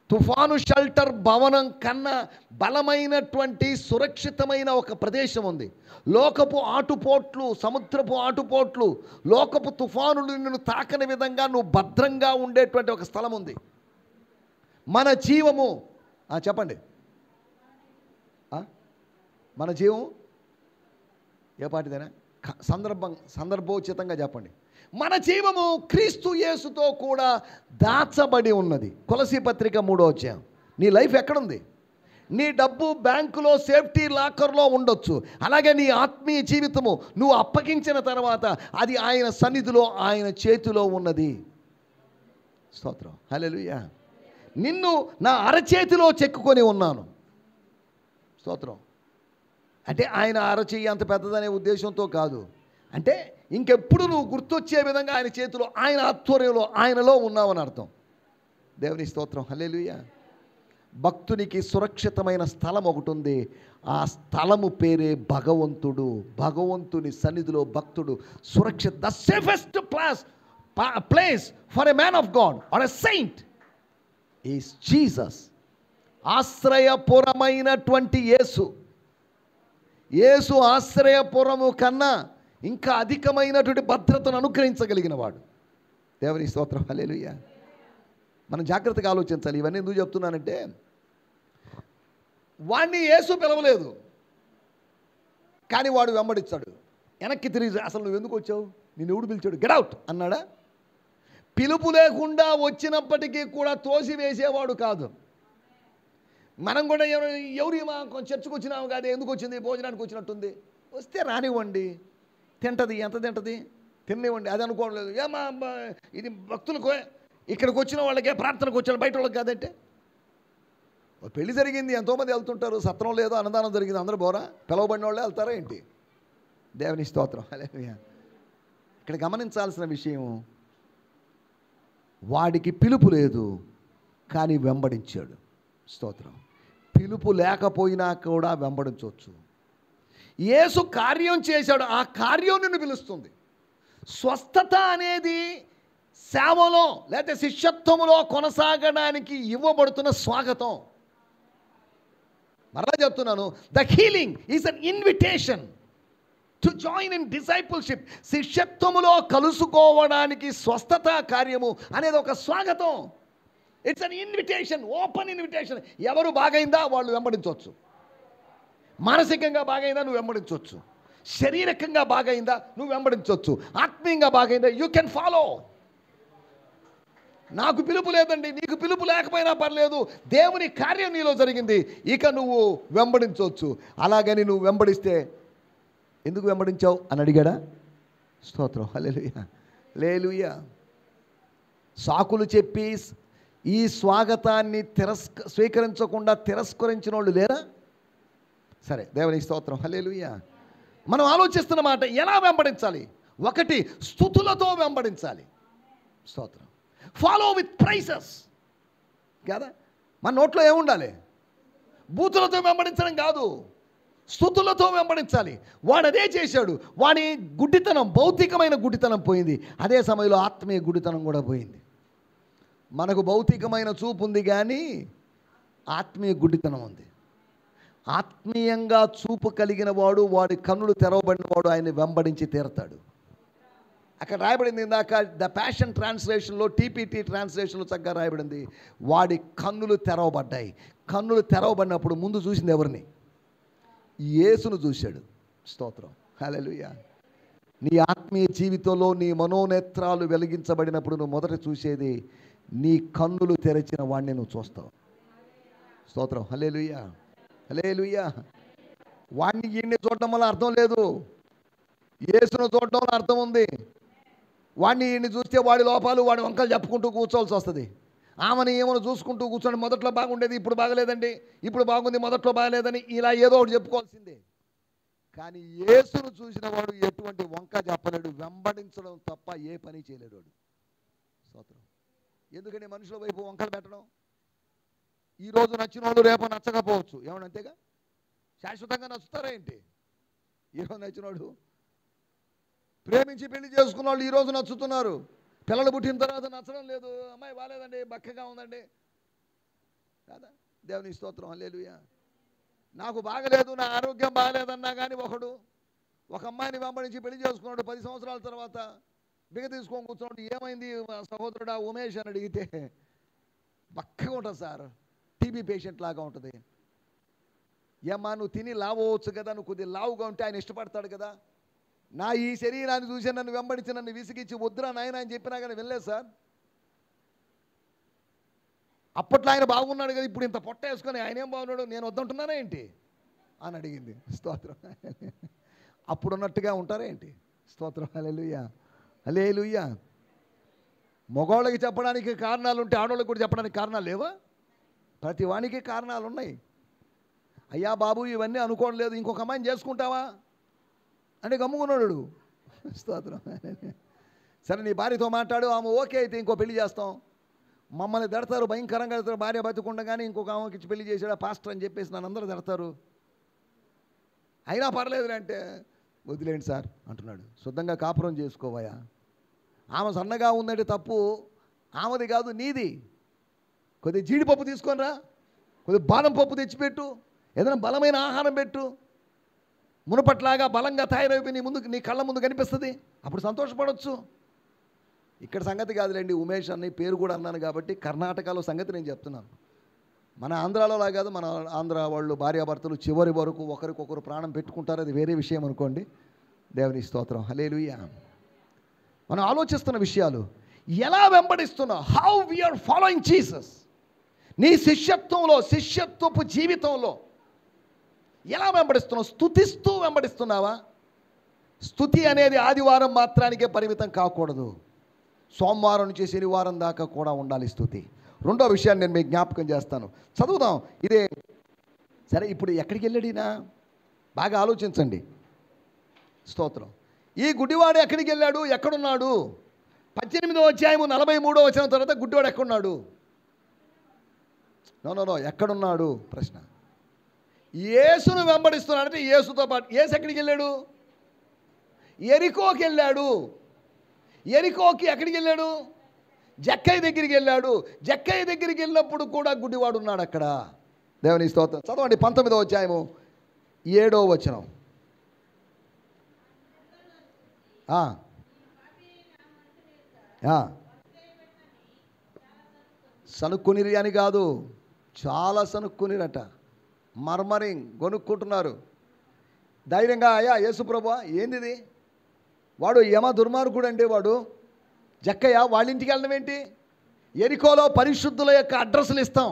తుఫాను షెల్టర్ భవనం కన్నా బలమైనటువంటి సురక్షితమైన ఒక ప్రదేశం ఉంది. లోకపు ఆటుపోట్లు, సముద్రపు ఆటుపోట్లు, లోకపు తుఫానులు నిన్ను తాకని విధంగా నువ్వు భద్రంగా ఉండేటువంటి ఒక స్థలం ఉంది. మన జీవము చెప్పండి, మన జీవం ఏ పాటిదైనా సందర్భోచితంగా చెప్పండి. మన జీవము క్రీస్తు యేసుతో కూడా దాచబడి ఉన్నది. కొలసీ పత్రిక 3వ అధ్యాయం. నీ లైఫ్ ఎక్కడుంది? నీ డబ్బు బ్యాంకులో సేఫ్టీ లాకర్లో ఉండొచ్చు. అలాగే నీ ఆత్మీయ జీవితము నువ్వు అప్పగించిన తర్వాత అది ఆయన సన్నిధిలో, ఆయన చేతిలో ఉన్నది. స్తోత్రం, హల్లెలూయా. నిన్ను నా అరచేతిలో చెక్కుకొని ఉన్నాను. స్తోత్రం. అంటే ఆయన అరచేయి అంత పెద్దదనే ఉద్దేశంతో కాదు. అంటే ఇంకెప్పుడు నువ్వు గుర్తొచ్చే విధంగా ఆయన చేతిలో, ఆయన ఆధ్వర్యంలో, ఆయనలో ఉన్నావని అర్థం. దేవుని స్తోత్రం, హల్లెలూయా. భక్తునికి సురక్షితమైన స్థలం ఒకటి ఉంది. ఆ స్థలము పేరే భగవంతుడు. భగవంతుని సన్నిధిలో భక్తుడు సురక్షిత. The safest place for a man of God or a saint is Jesus. ఆశ్రయపురమైనటువంటి యేసు. యేసు ఆశ్రయపురము కన్నా ఇంకా అధికమైనటువంటి భద్రతను అనుగ్రహించగలిగిన వాడు. దేవుని స్తోత్రం, హల్లెలూయా. మనం జాగ్రత్తగా ఆలోచించాలి. ఇవన్నీ ఎందుకు చెప్తున్నానంటే, వాడిని యేసు పిలవలేదు, కానీ వాడు వెంబడిస్తాడు. వెనక్కి తిరిగి, అసలు నువ్వు ఎందుకు వచ్చావు, నేను ఎవడు పిలిచాడు, గెట్ అవుట్ అన్నాడా? పిలుపు లేకుండా వచ్చినప్పటికీ కూడా తోసివేసేవాడు కాదు. మనం కూడా ఎవరి చర్చకు వచ్చినాము కాదు, ఎందుకు వచ్చింది, భోజనానికి వచ్చినట్టుంది, వస్తే రానివ్వండి, తింటది, ఎంత తింటది తిననివ్వండి, అది అనుకోవట్లేదు. ఏమా ఇది భక్తులకు, ఇక్కడికి వచ్చిన వాళ్ళకే, ప్రార్థనకు వచ్చిన బయట వాళ్ళకి కాదంటే. పెళ్లి జరిగింది, ఎంతోమంది వెళ్తుంటారు, సత్రం లేదో అన్నదానం జరిగింది, అందరూ బోరా, పిలవబడిన వాళ్ళే వెళ్తారా ఏంటి? దేవుని స్తోత్రం, హల్లెలూయా. ఇక్కడ గమనించాల్సిన విషయం, వాడికి పిలుపు లేదు కానీ వెంబడించాడు. స్తోత్రం. పిలుపు లేకపోయినా కూడా వెంబడించవచ్చు. యేసు కార్యం చేశాడు, ఆ కార్యం నిన్ను పిలుస్తుంది. స్వస్థత అనేది సేవలో లేకపోతే శిష్యత్వములో కొనసాగడానికి ఇవ్వబడుతున్న స్వాగతం. మరలా చెప్తున్నాను, the healing is an invitation to join in discipleship. శిష్యత్వములో కలుసుకోవడానికి స్వస్థత కార్యము అనేది ఒక స్వాగతం. It's an invitation, open invitation. ఎవరు బాగైందా వాళ్ళు వెంబడించవచ్చు. మానసికంగా బాగైందా నువ్వు వెంబడించవచ్చు, శారీరకంగా బాగైందా నువ్వు వెంబడించవచ్చు, ఆత్మీయంగా బాగైందా యూ కెన్ ఫాలో. నాకు పిలుపు లేదండి, నీకు పిలుపు లేకపోయినా పర్లేదు, దేవుని కార్యం నీలో జరిగింది, ఇక నువ్వు వెంబడించవచ్చు. అలాగని నువ్వు వెంబడిస్తే ఎందుకు వెంబడించావు అని అడిగాడా? స్తోత్రం, హల్లెలూయా, హల్లెలూయా. సాకులు చెప్పి ఈ స్వాగతాన్ని స్వీకరించకుండా తిరస్కరించిన వాళ్ళు లేరా? సరే, దేవుని స్తోత్రం, హల్లెలూయా. మనం ఆలోచిస్తున్న మాట, ఎలా వెంబడించాలి? ఒకటి, స్తుతులతో వెంబడించాలి. స్తోత్రం. ఫాలో విత్ ప్రైసెస్ కదా. మన నోట్లో ఏముండాలి? బూతులతో వెంబడించడం కాదు, స్తుతులతో వెంబడించాలి. వాడు అదే చేశాడు. వాడి గుడ్డితనం, భౌతికమైన గుడ్డితనం పోయింది, అదే సమయంలో ఆత్మీయ గుడ్డితనం కూడా పోయింది. మనకు భౌతికమైన చూపు ఉంది కానీ ఆత్మీయ గుడ్డితనం ఉంది. ఆత్మీయంగా చూపు కలిగిన వాడు, వాడి కన్నులు తెరవబడిన వాడు ఆయన్ని వెంబడించి తీరతాడు. అక్కడ రాయబడింది ఇందాక ద ప్యాషన్ ట్రాన్స్లేషన్లో, టీపీటీ ట్రాన్స్లేషన్లో చక్కగా రాయబడింది, వాడి కన్నులు తెరవబడ్డాయి. కన్నులు తెరవబడినప్పుడు ముందు చూసింది ఎవరిని? యేసును చూశాడు. స్తోత్రం, హల్లెలూయా. నీ ఆత్మీయ జీవితంలో నీ మనోనేత్రాలు వెలిగించబడినప్పుడు నువ్వు మొదట చూసేది నీ కన్నులు తెరిచిన వాడిని నువ్వు చూస్తావు. స్తోత్రం, హల్లెలూయా, హల్లెలూయా. వాడిని ఈయన్ని చూడడం వల్ల అర్థం లేదు, యేసును చూడడం వల్ల అర్థం ఉంది. వాడిని ఈయన్ని చూస్తే వాడి లోపాలు, వాడి వంకలు చెప్పుకుంటూ కూర్చోవలసి వస్తుంది. ఆమెను ఏమో చూసుకుంటూ కూర్చొని మొదట్లో బాగుండేది, ఇప్పుడు బాగలేదండి, ఇప్పుడు బాగుంది, మొదట్లో బాగలేదని ఇలా ఏదో ఒకటి చెప్పుకోవాల్సిందే. కానీ యేసును చూసిన వాడు ఎటువంటి వంక చెప్పలేడు, వెంబడించడం తప్ప ఏ పని చేయలేడు వాడు. స్తోత్రం. ఎందుకని మనుషుల వైపు వంకలు పెట్టడం? ఈరోజు నచ్చిన వాళ్ళు రేపు నచ్చకపోవచ్చు, ఏమన్నా అంతేగా? శాశ్వతంగా నచ్చుతారా ఏంటి? ఈరోజు నచ్చినోడు, ప్రేమించి పెళ్లి చేసుకున్న వాళ్ళు ఈరోజు నచ్చుతున్నారు, పిల్లలు పుట్టిన తర్వాత నచ్చడం లేదు, అమ్మాయి బాగాలేదండి, బక్కగా ఉందండి కదా. దేవుని స్తోత్రం, హల్లెలూయా. నాకు బాగలేదు, నా ఆరోగ్యం బాగలేదన్నా కానీ ఒక అమ్మాయిని వెంబడించి పెళ్లి చేసుకున్నాడు, 10 సంవత్సరాల తర్వాత బిగ తీసుకొని కూర్చున్నాడు. ఏమైంది సహోదరుడా ఉమేష్ అని అడిగితే, బక్కగా ఉంటుంది సార్, టీబీ పేషెంట్ లాగా ఉంటుంది. ఏమ్మా నువ్వు తిని లావు అవ్వచ్చు కదా, నువ్వు కొద్దిగా లావుగా ఉంటే ఆయన ఇష్టపడతాడు కదా, నా ఈ శరీరాన్ని చూసి నన్ను వెంబడించి నన్ను విసిగిచ్చి వద్దురా నాయన అని చెప్పినా కానీ వెళ్ళలేదు సార్. అప్పట్లో ఆయన బాగున్నాడు కదా, ఇప్పుడు ఇంత పొట్ట వేసుకొని ఆయన ఏం బాగున్నాడు, నేను వద్దంటున్నానా ఏంటి అని అడిగింది. స్తోత్రం. అప్పుడున్నట్టుగా ఉంటారా ఏంటి? స్తోత్రం. హల్లెలూయా, హల్లెలూయా. మగవాళ్ళకి చెప్పడానికి కారణాలు ఉంటే ఆడవాళ్ళకి కూడా చెప్పడానికి కారణాలు లేవా? ప్రతి వానికి కారణాలు ఉన్నాయి. అయ్యా బాబు ఇవన్నీ అనుకోవడం లేదు, ఇంకొక అమ్మాయిని చేసుకుంటావా అంటే గమ్ముకున్నాడు. స్తోత్రం. సరే నీ భార్యతో మాట్లాడు, ఆమె ఓకే అయితే ఇంకో పెళ్లి చేస్తాం. మమ్మల్ని దడతారు, భయంకరంగా దడతారు. భార్య బతుకుండగానే ఇంకొక ఆమెకి ఇచ్చి పెళ్లి చేసాడు పాస్టర్ అని చెప్పేసి నన్ను అందరూ దడతారు. అయినా పర్లేదు అంటే వదిలేండి సార్ అంటున్నాడు. శుద్ధంగా కాపురం చేసుకోవయా. ఆమె సన్నగా ఉందంటే తప్పు ఆమెది కాదు, నీది. కొద్దిగా జీడిపప్పు తీసుకొనిరా, కొద్దిగా బాదం పప్పు తెచ్చిపెట్టు, ఏదైనా బలమైన ఆహారం పెట్టు. మునపట్లాగా బలంగా తయారైపోయి నీ కళ్ళ ముందు కనిపిస్తుంది, అప్పుడు సంతోషపడవచ్చు. ఇక్కడ సంగతి కాదులేండి, ఉమేష్ అన్న పేరు కూడా అన్నాను కాబట్టి కర్ణాటకలో సంగతి నేను చెప్తున్నాను. మన ఆంధ్రాలోలా కాదు, మన ఆంధ్ర వాళ్ళు భార్యాభర్తలు చివరి వరకు ఒకరికొకరు ప్రాణం పెట్టుకుంటారు, అది వేరే విషయం అనుకోండి. దేవుని స్తోత్రం. హల్లెలూయా. మనం ఆలోచిస్తున్న విషయాలు ఎలా వెంబడిస్తున్నావు, హౌ వీఆర్ ఫాలోయింగ్ జీసస్. నీ శిష్యత్వంలో, శిష్యత్వపు జీవితంలో ఎలా వెంబడిస్తున్నావు? స్తుతిస్తూ వెంబడిస్తున్నావా? స్తుతి అనేది ఆదివారం మాత్రానికే పరిమితం కాకూడదు, సోమవారం నుంచి శనివారం దాకా కూడా ఉండాలి స్తుతి. రెండో విషయాన్ని నేను మీకు జ్ఞాపకం చేస్తాను, చదువుదాం ఇదే. సరే ఇప్పుడు ఎక్కడికి వెళ్ళాడినా బాగా ఆలోచించండి. స్తోత్రం. ఈ గుడ్డివాడు ఎక్కడికి వెళ్ళాడు, ఎక్కడున్నాడు? 18వ అధ్యాయము 43వ వచనం తర్వాత గుడ్డివాడు ఎక్కడున్నాడు? నో ఎక్కడున్నాడు ప్రశ్న. యేసును వెంబడిస్తున్నాడంటే యేసుతో పాటు. యేసు ఎక్కడికి వెళ్ళాడు? ఎరికోకి వెళ్ళాడు. ఎరికోకి ఎక్కడికి వెళ్ళాడు? జక్కయ్య దగ్గరికి వెళ్ళాడు. జక్కయ్య దగ్గరికి వెళ్ళినప్పుడు కూడా గుడ్డివాడు ఉన్నాడు అక్కడ. దేవుని స్తోత్రం. చదవండి 19వ అధ్యాయము 7వ వచనం. సనుక్కునిరి అని కాదు, చాలా సనుక్కునిరట. మర్మరింగ్ కొనుక్కుంటున్నారు ధైర్యంగా. అయ్యా యేసుప్రభువా ఏంది వాడు యమ దుర్మార్గుడు అంటే వాడు జక్కయ్య వాళ్ళ ఇంటికి వెళ్ళడం ఏంటి? ఎరికోలో పరిశుద్ధుల యొక్క అడ్రస్లు ఇస్తాం,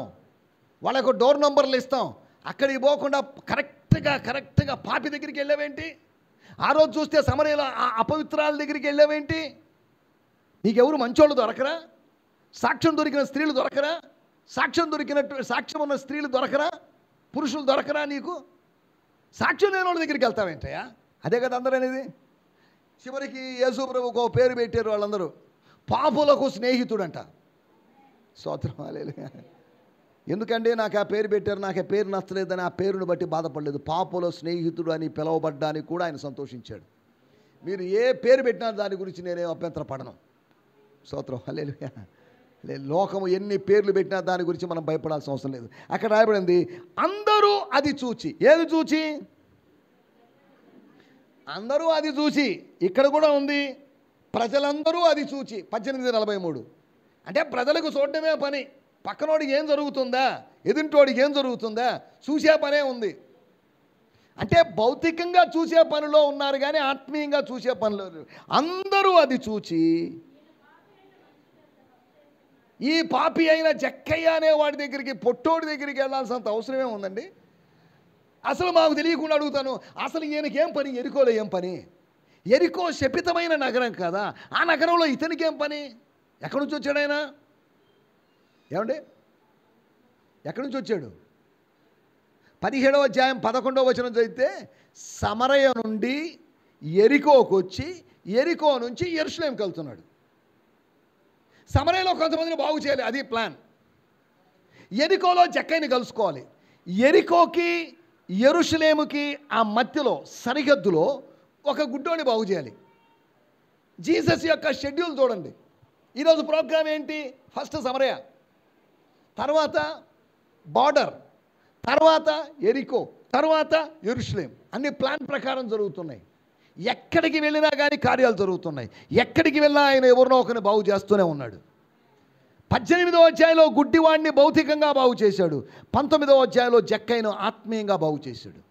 వాళ్ళ యొక్క డోర్ నంబర్లు ఇస్తాం, అక్కడికి పోకుండా కరెక్ట్గా పాపి దగ్గరికి వెళ్ళావేంటి? ఆ రోజు చూస్తే సమరయ్యలో అపవిత్రాల దగ్గరికి వెళ్ళావేంటి? నీకెవరు మంచోళ్ళు దొరకరా? సాక్ష్యం దొరికిన స్త్రీలు దొరకరా? సాక్ష్యం ఉన్న స్త్రీలు దొరకరా? పురుషులు దొరకరా నీకు? సాక్ష్యం లేని వాళ్ళ దగ్గరికి వెళ్తావేంటయ్యా? అదే కదా అందరూ అనేది. చివరికి యేసు ప్రభువుకు ఒక పేరు పెట్టారు వాళ్ళందరూ, పాపులకు స్నేహితుడంట. స్తోత్రం. హల్లెలూయా. ఎందుకంటే నాకు ఆ పేరు పెట్టారు, నాకు ఆ పేరు నచ్చలేదని ఆ పేరును బట్టి బాధపడలేదు. పాపుల స్నేహితుడు అని పిలువబడ్డానికి కూడా ఆయన సంతోషించాడు. మీరు ఏ పేరు పెట్టినా దాని గురించి నేనేం అభ్యంతర పడను. స్తోత్రం. హల్లెలూయా. లోకము ఎన్ని పేర్లు పెట్టినా దాని గురించి మనం భయపడాల్సిన అవసరం లేదు. అక్కడ రాయబడింది అందరూ అది చూచి. ఏది చూచి? అందరూ అది చూచి. ఇక్కడ కూడా ఉంది ప్రజలందరూ అది చూచి. 18:43. అంటే ప్రజలకు చూడటమే పని, పక్కనోడికి ఏం జరుగుతుందా, ఎదుంటోడికి ఏం జరుగుతుందా చూసే పనే ఉంది. అంటే భౌతికంగా చూసే పనిలో ఉన్నారు కానీ ఆత్మీయంగా చూసే పనిలో. అందరూ అది చూచి ఈ పాపి అయిన జక్కయ్య అనే వాడి దగ్గరికి, పొట్టోడి దగ్గరికి వెళ్ళాల్సినంత అవసరమే ఉందండి? అసలు మాకు తెలియకుండా అడుగుతాను, అసలు ఈయనకి ఏం పని? ఎరికోలో ఏం పని? ఎరికో శపితమైన నగరం కదా, ఆ నగరంలో ఇతనికి ఏం పని? ఎక్కడి నుంచి వచ్చాడు ఆయన? ఏమండి ఎక్కడి నుంచి వచ్చాడు? 17వ అధ్యాయం 11వ వచనం చదివితే సమరయ నుండి ఎరికోకు వచ్చి ఎరికో నుంచి యెరూషలేంకి వెళ్తున్నాడు. సమరయలో కొంతమందిని బాగు చేయాలి, అది ప్లాన్. ఎరికోలో జక్కయ్యని కలుసుకోవాలి. ఎరికోకి యెరూషలేముకి ఆ మధ్యలో సరిహద్దులో ఒక గుడ్డోని బాగు చేయాలి. జీసస్ యొక్క షెడ్యూల్ చూడండి. ఈరోజు ప్రోగ్రామ్ ఏంటి? ఫస్ట్ సమరయ, తర్వాత బార్డర్, తర్వాత ఎరికో, తర్వాత యెరూషలేం. అన్ని ప్లాన్ ప్రకారం జరుగుతున్నాయి. ఎక్కడికి వెళ్ళినా కానీ కార్యాలు జరుగుతున్నాయి. ఎక్కడికి వెళ్ళినా ఆయన ఎవరినో ఒకరిని బాగు చేస్తూనే ఉన్నాడు. 18వ అధ్యాయంలో గుడ్డివాడిని భౌతికంగా బాగు చేశాడు. 19వ అధ్యాయంలో జక్కయ్యను ఆత్మీయంగా బాగు చేశాడు.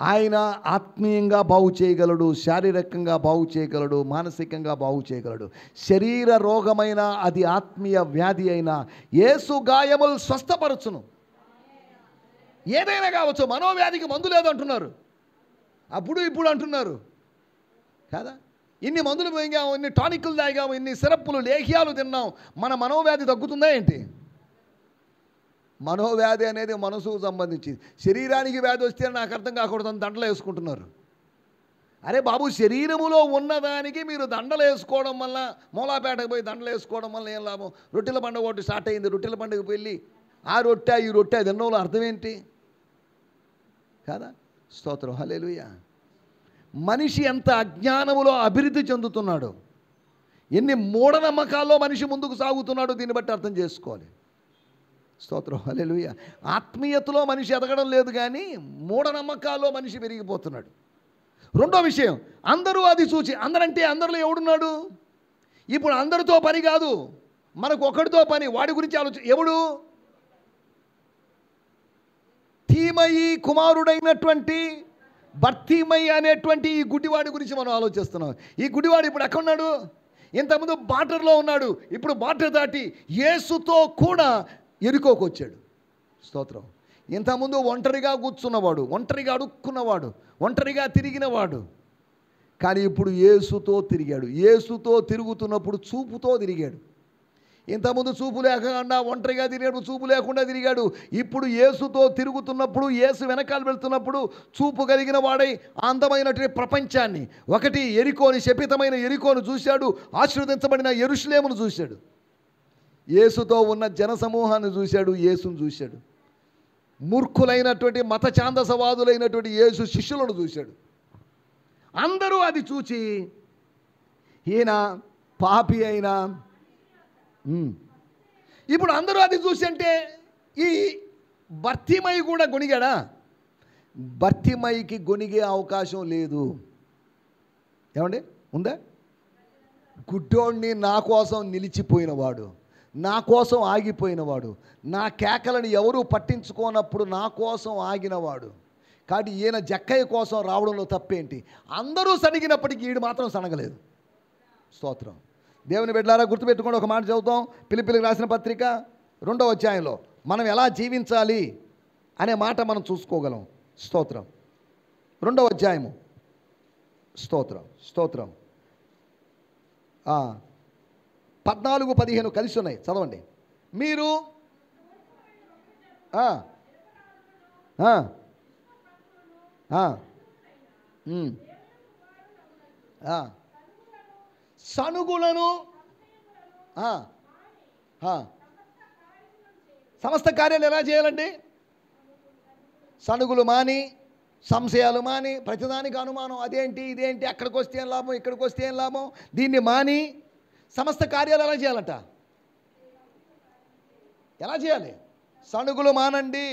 ఆయన ఆత్మీయంగా బాగు చేయగలడు, శారీరకంగా బాగు చేయగలడు, మానసికంగా బాగు చేయగలడు. శరీర రోగమైన అది ఆత్మీయ వ్యాధి అయినా యేసు గాయములు స్వస్థపరచును. ఏదైనా కావచ్చు. మనోవ్యాధికి మందు లేదంటున్నారు, అప్పుడు ఇప్పుడు అంటున్నారు కదా. ఇన్ని మందులు పోయాము, ఇన్ని టానిక్లు తాగాము, ఇన్ని సిరప్పులు లేహ్యాలు తిన్నాం, మన మనోవ్యాధి తగ్గుతుందా ఏంటి? మనోవ్యాధి అనేది మనసుకు సంబంధించింది. శరీరానికి వ్యాధి వస్తే నాకు అర్థం కాకూడదని దండలు వేసుకుంటున్నారు. అరే బాబు, శరీరములో ఉన్నదానికి మీరు దండలు వేసుకోవడం వల్ల, మూలాపేటకు పోయి దండలు వేసుకోవడం వల్ల ఏం లాభం? రొట్టెల పండుగ ఒకటి స్టార్ట్ అయింది, రొట్టెల పండుగకు వెళ్ళి ఆ రొట్టె ఈ రొట్టె తినడంలో అర్థం ఏంటి కదా. స్తోత్రం, హల్లెలూయా. మనిషి ఎంత అజ్ఞానములో అభివృద్ధి చెందుతున్నాడు, ఎన్ని మూఢనమ్మకాల్లో మనిషి ముందుకు సాగుతున్నాడో దీన్ని బట్టి అర్థం చేసుకోవాలి. స్తోత్రం, హల్లెలూయా. ఆత్మీయతలో మనిషి ఎదగడం లేదు, కానీ మూఢనమ్మకాల్లో మనిషి పెరిగిపోతున్నాడు. రెండో విషయం, అందరూ అది చూచి, అందరంటే అందరిలో ఎవడున్నాడు? ఇప్పుడు అందరితో పని కాదు, మనకు ఒకడితో పని. వాడి గురించి ఎవడు? తీమయి కుమారుడైనటువంటి బర్తీమయి అనేటువంటి ఈ గుడ్డివాడి గురించి మనం ఆలోచిస్తున్నాం. ఈ గుడ్డివాడు ఇప్పుడు ఎక్కడున్నాడు? ఇంతకుముందు బార్డర్లో ఉన్నాడు, ఇప్పుడు బార్డర్ దాటి యేసుతో కూడా ఎరుకోకు వచ్చాడు. స్తోత్రం. ఇంతకుముందు ఒంటరిగా కూర్చున్నవాడు, ఒంటరిగా అడుక్కున్నవాడు, ఒంటరిగా తిరిగినవాడు, కానీ ఇప్పుడు యేసుతో తిరిగాడు. యేసుతో తిరుగుతున్నప్పుడు చూపుతో తిరిగాడు. ఇంతకుముందు చూపు లేకుండా ఒంటరిగా తిరిగాడు, చూపు లేకుండా తిరిగాడు. ఇప్పుడు యేసుతో తిరుగుతున్నప్పుడు, యేసు వెనకాల వెళ్తున్నప్పుడు చూపు కలిగిన వాడై అందమైనటువంటి ప్రపంచాన్ని, ఒకటి ఎరికోని, శపితమైన ఎరికోను చూశాడు, ఆశీర్వదించబడిన యెరూషలేమును చూశాడు, యేసుతో ఉన్న జనసమూహాన్ని చూశాడు, యేసును చూశాడు. మూర్ఖులైనటువంటి మత ఛాందసవాదులైనటువంటి యేసు శిష్యులను చూశాడు. అందరూ అది చూచి ఈయన పాపి అయినా, ఇప్పుడు అందరూ అది చూసి అంటే ఈ బర్తిమయి కూడా గొనిగాడా? బర్తిమయికి గొనిగే అవకాశం లేదు. ఏమండి, ఉందా? గుడ్డోడిని నా కోసం నిలిచిపోయినవాడు, నా కోసం ఆగిపోయినవాడు, నా కేకలను ఎవరూ పట్టించుకోనప్పుడు నా కోసం ఆగినవాడు. కాబట్టి ఈయన జక్కయ్య కోసం రావడంలో తప్పేంటి? అందరూ సణిగినప్పటికీ ఈడు మాత్రం సనగలేదు. స్తోత్రం. దేవుని బిడ్డలారా, గుర్తుపెట్టుకోండి. ఒక మాట చదువుతాం, ఫిలిప్పీయులకు రాసిన పత్రిక 2వ అధ్యాయంలో మనం ఎలా జీవించాలి అనే మాట మనం చూసుకోగలం. స్తోత్రం. 2వ అధ్యాయము. స్తోత్రం, స్తోత్రం. 14, 15 కలిసి ఉన్నాయి, చదవండి. మీరు సనుగులను సమస్త కార్యాలు ఎలా చేయాలండి? సనుగులు మాని, సంశయాలు మాని, ప్రతిదానికి అనుమానం, అదేంటి ఇదేంటి, అక్కడికి వస్తే ఏం లాభం, ఇక్కడికి వస్తే ఏం లాభం, దీన్ని మాని సమస్త కార్యాలు ఎలా చేయాలట? ఎలా చేయాలి? సనుగులు మానండి,